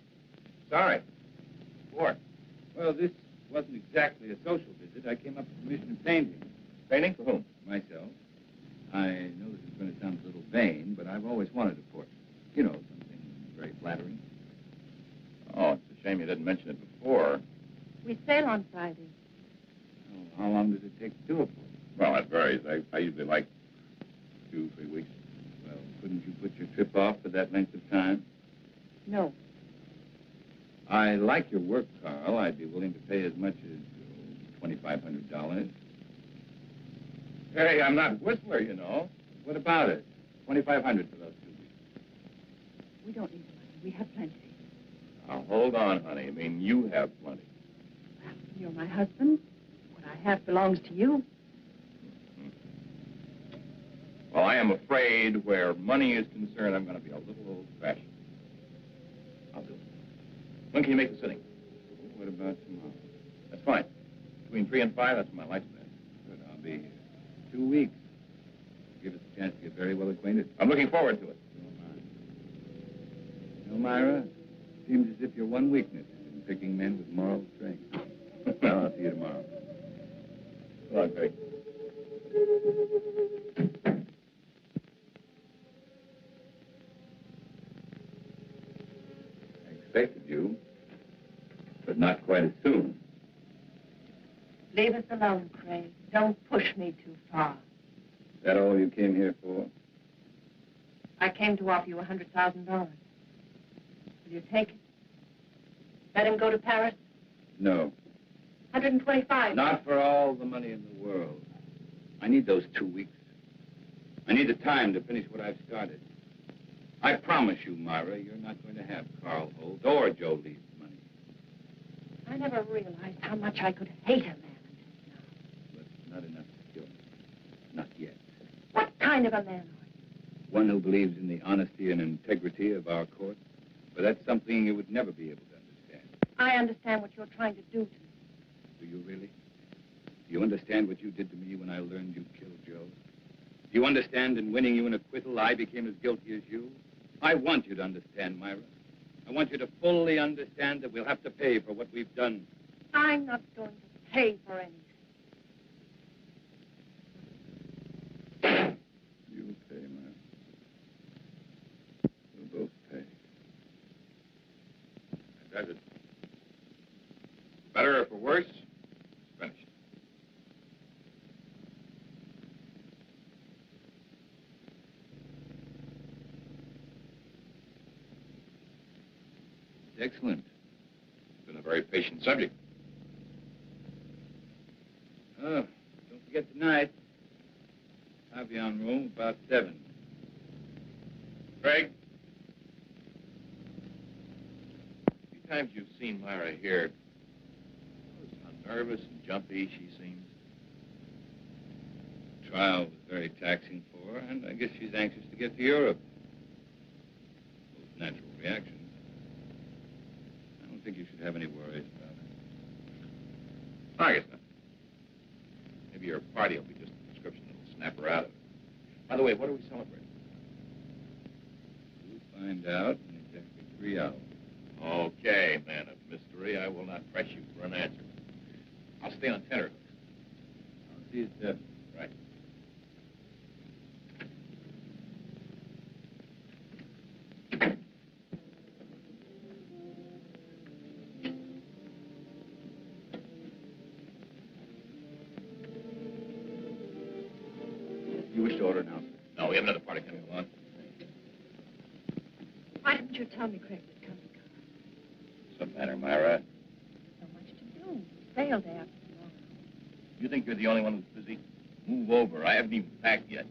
M: Sorry. What?
J: Well, this wasn't exactly a social visit. I came up for permission of painting.
M: Painting for whom?
J: Myself. I know this is going to sound a little vain, but I've always wanted a portrait. You know, something very flattering.
M: Oh, it's a shame you didn't mention it before.
L: We sail on Friday.
J: Oh, how long does it take to do a portrait?
M: Well, that varies. I usually like 2-3 weeks.
J: Well, couldn't you put your trip off for that length of time?
L: No.
J: I like your work, Carl. I'd be willing to pay as much as $2,500.
M: Hey, I'm not Whistler, you know.
J: What about it? $2,500 for those 2 weeks.
L: We don't need the money. We have plenty.
M: Now, hold on, honey. I mean, you have plenty.
L: Well, you're my husband. What I have belongs to you.
M: Well, I am afraid where money is concerned, I'm going to be a little old-fashioned. I'll do it. When can you make the sitting?
J: What about tomorrow?
M: That's fine. Between 3 and 5, that's when my light's been.
J: Good, I'll be here. 2 weeks. Give us a chance to get very well acquainted.
M: I'm looking forward to it.
J: You know, Myra, seems as if your one weakness is in picking men with moral strength. Well, I'll see you tomorrow.
M: Come on, Craig.
J: I expected you, but not quite as soon.
L: Leave us alone, Craig. Don't push me too far.
J: Is that all you came here for?
L: I came to offer you $100,000. Will you take it? Let him go to Paris?
J: No.
L: 125.
J: Not for all the money in the world. I need those 2 weeks. I need the time to finish what I've started. I promise you, Myra, you're not going to have Carl Holt or Joe Lee's money.
L: I never realized how much I could hate a man until now.
J: But not enough to kill me. Not yet.
L: What kind of a man are you?
J: One who believes in the honesty and integrity of our court. But that's something you would never be able to understand.
L: I understand what you're trying to do to me.
J: Do you really? Do you understand what you did to me when I learned you killed Joe? Do you understand in winning you an acquittal, I became as guilty as you? I want you to understand, Myra. I want you to fully understand that we'll have to pay for what we've done.
L: I'm not going to pay for anything.
J: You'll pay, Myra. We'll both pay.
M: Does it? Better or for worse? It's finished.
J: Excellent.
M: It's been a very patient subject.
A: right tonight. I'll be on room about 7.
M: Craig? A few times you've seen Myra here. Notice how nervous and jumpy she seems.
A: The trial was very taxing for her, and I guess she's anxious to get to Europe. Most natural reaction. I don't think you should have any worries about it.
M: I guess not. Maybe your party will be just a description that'll snap her out of it. By the way, what are we celebrating?
A: We'll find out in exactly 3 hours.
M: Okay, man of mystery. I will not press you for an answer. I'll stay on tenterhooks.
A: I'll see you at 7.
M: Right.
A: You wish to order now, sir?
M: No, we have another party coming along.
L: Why didn't you tell me Craig was coming?
B: What's the matter, Myra?
L: So much to do. Sail day after tomorrow.
M: You think you're the only one who's busy? Move over. I haven't even packed yet.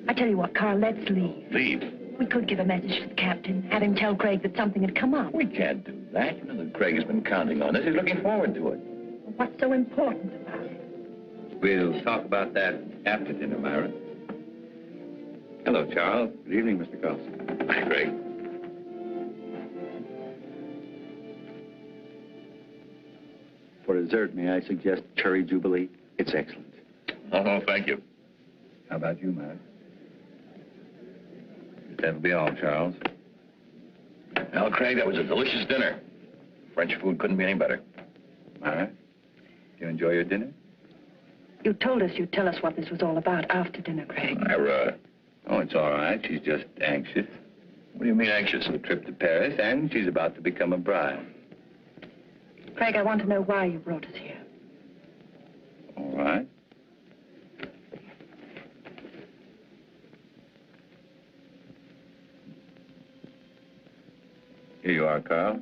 L: I tell you what, Carl, let's leave.
B: Leave?
L: We could give a message to the captain, have him tell Craig that something had come up.
B: We can't do that. You know that Craig has been counting on us. He's looking forward to it.
L: What's so important about it?
A: We'll talk about that after dinner, Myra. Hello, Charles. Good evening, Mr. Carlson.
B: Hi, Craig.
J: For dessert, may I suggest cherry jubilee? It's excellent.
B: Oh, thank you.
A: How about you, Myra? That'll be all, Charles.
B: Well, Craig, that was a delicious dinner. French food couldn't be any better.
A: Myra, do you enjoy your dinner?
D: You told us you'd tell us what this was all about after dinner, Craig.
B: Myra.
A: Oh, it's all right. She's just anxious.
B: What do you mean anxious?
A: A trip to Paris, and she's about to become a bride.
D: Craig, I want to know why you brought us here.
A: All right. Here you are, Carl.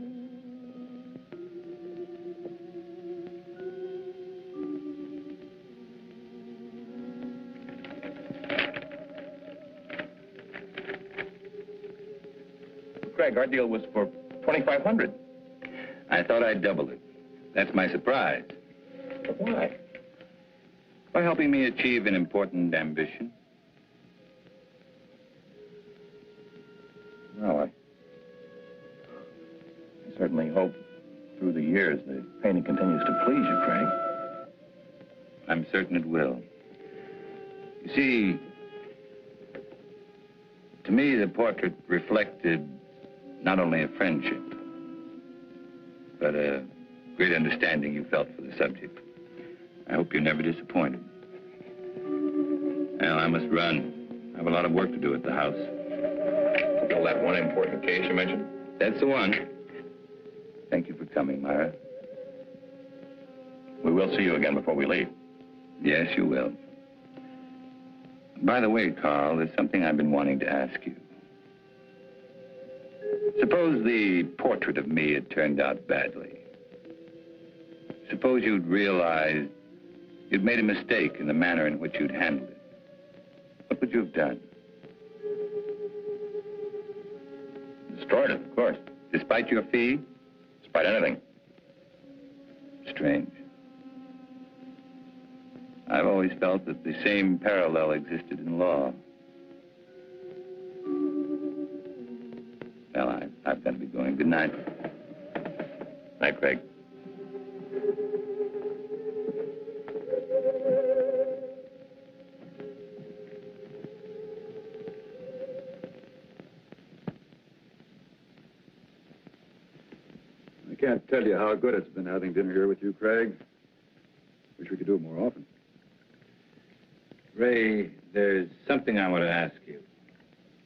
M: Craig, our deal was for $2,500.
A: I thought I'd double it. That's my surprise.
M: But why?
A: By helping me achieve an important ambition.
M: Well, I certainly hope through the years the painting continues to please you, Craig.
A: I'm certain it will. You see, to me, the portrait reflected not only a friendship, but a great understanding you felt for the subject. I hope you're never disappointed. Well, I must run. I have a lot of work to do at the house.
M: Still that one important case you mentioned?
A: That's the one. Thank you for coming, Myra.
M: We will see you again before we leave.
A: Yes, you will. By the way, Carl, there's something I've been wanting to ask you. Suppose the portrait of me had turned out badly. Suppose you'd realized you'd made a mistake in the manner in which you'd handled it. What would you have done?
M: Destroyed it, of course.
A: Despite your fee?
M: Despite anything.
A: Strange. I've always felt that the same parallel existed in law. Well, I've got to be going. Good night.
M: Night, Craig.
J: I can't tell you how good it's been having dinner here with you, Craig. Wish we could do it more often.
A: Ray, there's something I want to ask you.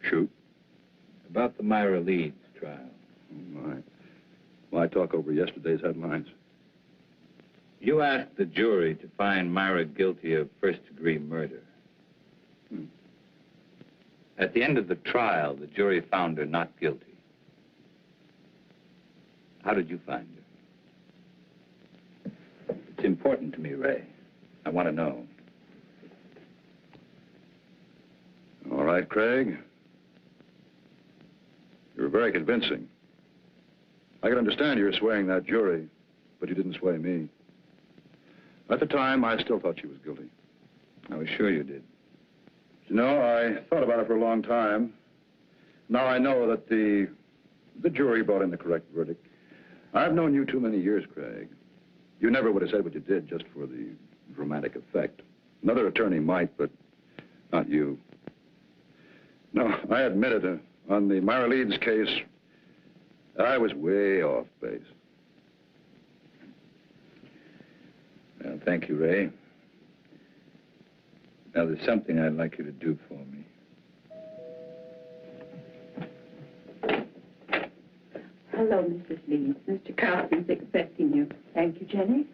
J: Shoot.
A: About the Myra Leeds trial.
J: Oh, my. Why talk over yesterday's headlines?
A: You asked the jury to find Myra guilty of first-degree murder. At the end of the trial, the jury found her not guilty. How did you find her? It's important to me, Ray. I want to know.
J: All right, Craig. You were very convincing. I can understand you were swaying that jury, but you didn't sway me. At the time, I still thought she was guilty.
A: I was sure you did.
J: You know, I thought about it for a long time. Now I know that the jury brought in the correct verdict. I've known you too many years, Craig. You never would have said what you did just for the dramatic effect. Another attorney might, but not you. No, I admit it. On the Myra Leeds case, I was way off base.
A: Well, thank you, Ray. Now, there's something I'd like you to do for me.
D: Hello, Mrs. Leeds. Mr. Carlson's expecting you. Thank you, Jenny.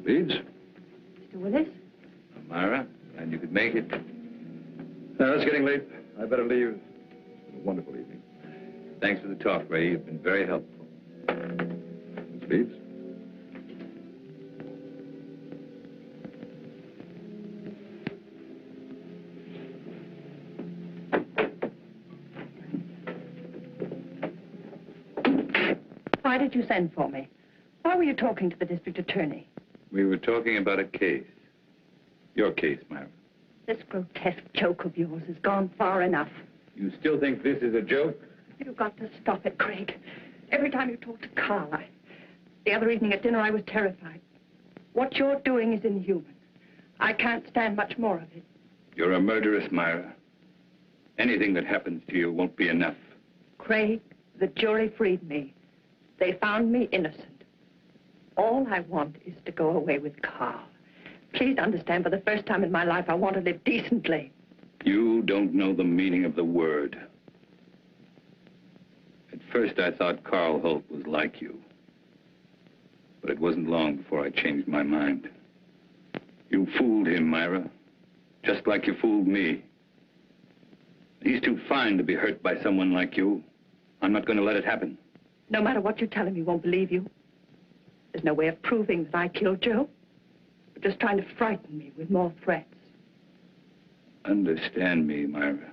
J: Leeds?
L: Mr. Willis?
A: Myra, glad you could make it.
J: It's getting late. I better leave. It's been a wonderful evening.
A: Thanks for the talk, Ray. You've been very helpful.
J: Miss Leeds?
L: Why did you send for me? Why were you talking to the district attorney?
A: We were talking about a case. Your case, Myra.
L: This grotesque joke of yours has gone far enough.
A: You still think this is a joke?
L: You've got to stop it, Craig. Every time you talk to Carl, the other evening at dinner, I was terrified. What you're doing is inhuman. I can't stand much more of it.
A: You're a murderess, Myra. Anything that happens to you won't be enough.
L: Craig, the jury freed me. They found me innocent. All I want is to go away with Carl. Please understand, for the first time in my life, I want to live decently.
A: You don't know the meaning of the word. At first, I thought Carl Holt was like you. But it wasn't long before I changed my mind. You fooled him, Myra. Just like you fooled me. He's too fine to be hurt by someone like you. I'm not going to let it happen.
L: No matter what you tell him, he won't believe you. There's no way of proving that I killed Joe. You're just trying to frighten me with more threats.
A: Understand me, Myra.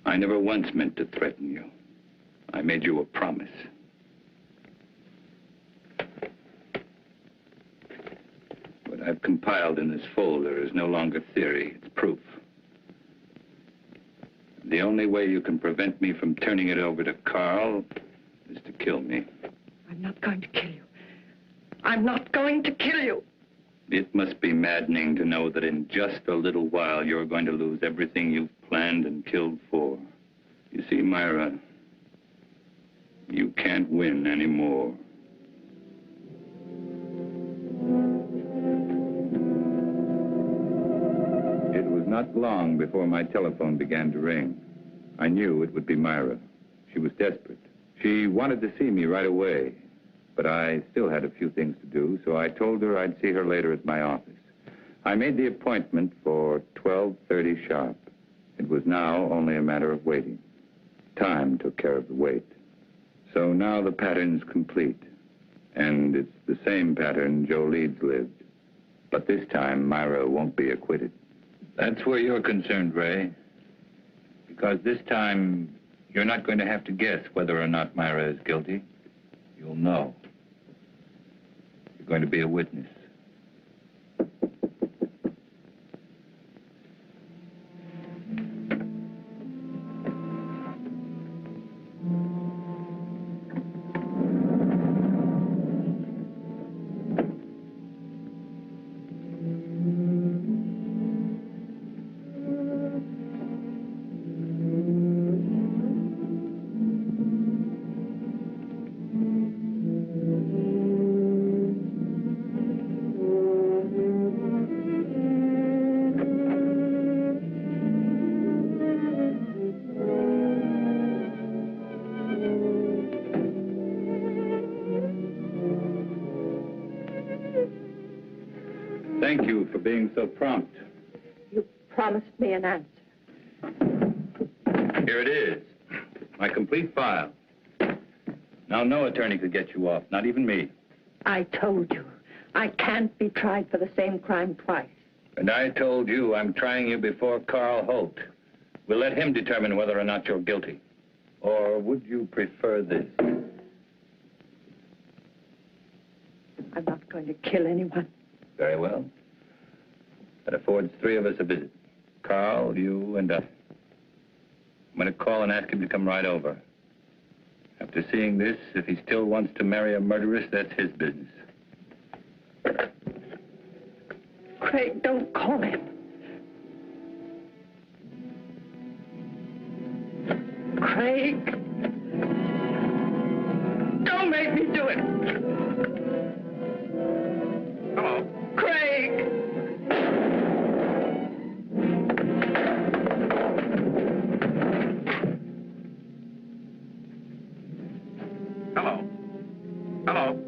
A: I never once meant to threaten you. I made you a promise. What I've compiled in this folder is no longer theory, it's proof. The only way you can prevent me from turning it over to Carl is to kill me.
L: I'm not going to kill you. I'm not going to kill you.
A: It must be maddening to know that in just a little while you're going to lose everything you've planned and killed for. You see, Myra, you can't win anymore. It was not long before my telephone began to ring. I knew it would be Myra. She was desperate. She wanted to see me right away. But I still had a few things to do, so I told her I'd see her later at my office. I made the appointment for 12:30 sharp. It was now only a matter of waiting. Time took care of the wait. So now the pattern's complete. And it's the same pattern Joe Leeds lived. But this time, Myra won't be acquitted. That's where you're concerned, Ray. Because this time, you're not going to have to guess whether or not Myra is guilty. You'll know. You're going to be a witness.
J: thank you for being so prompt.
L: You promised me an answer.
A: Here it is. My complete file. Now, no attorney could get you off, not even me.
L: I told you, I can't be tried for the same crime twice.
A: And I told you I'm trying you before Carl Holt. We'll let him determine whether or not you're guilty. Or would you prefer this?
L: I'm not going to kill anyone.
A: Very well. That affords three of us a visit. Carl, you, and I. I'm going to call and ask him to come right over. After seeing this, if he still wants to marry a murderess, that's his business.
L: Craig, don't call him. Craig. Don't make me do it.
A: Hello.
L: Craig.
A: Hello. Hello.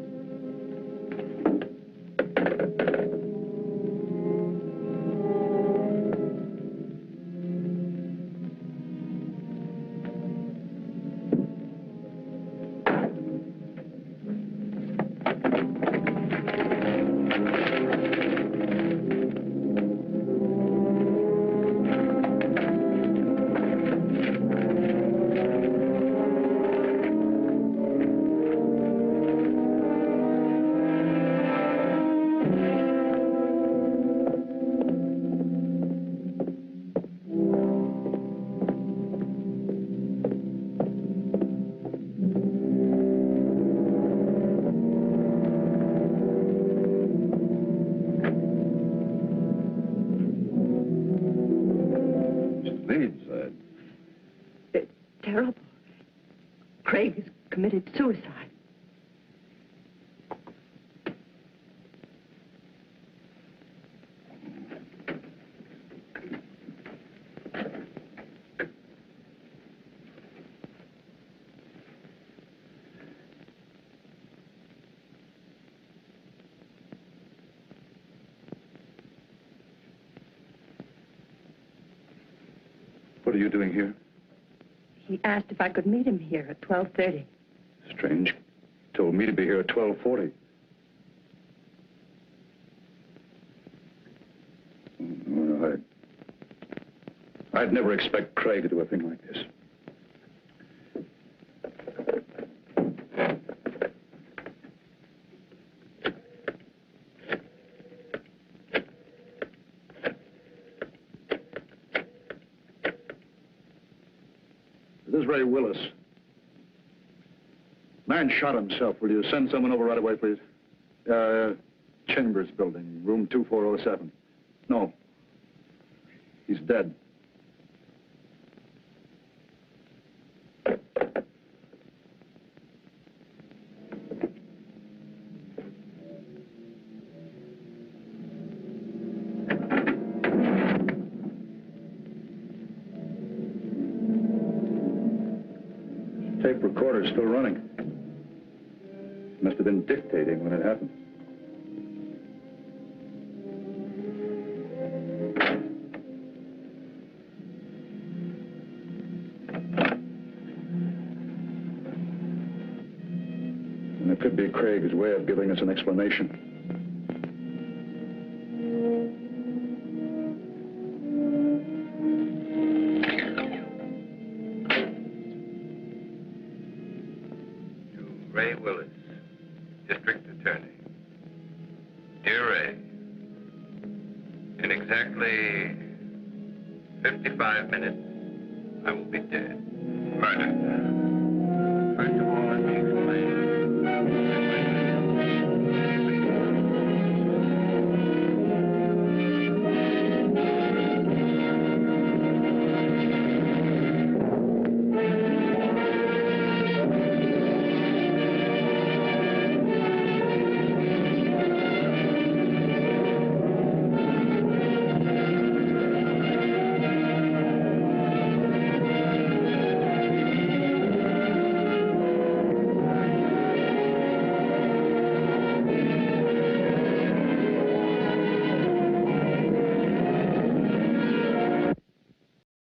L: Terrible. Craig has committed suicide.
J: What are you doing here?
L: He asked if I could meet him here at 12:30.
J: Strange. Told me to be here at 12:40. Well, I'd never expect Craig to do a thing like this. This is Ray Willis. Man shot himself. Will you send someone over right away, please? Chambers building, room 2407. No. He's dead. Tape recorder's still running. Must have been dictating when it happened. And it could be Craig's way of giving us an explanation.
A: Ray Willis, District Attorney. Dear Ray, in exactly 55 minutes, I will be dead.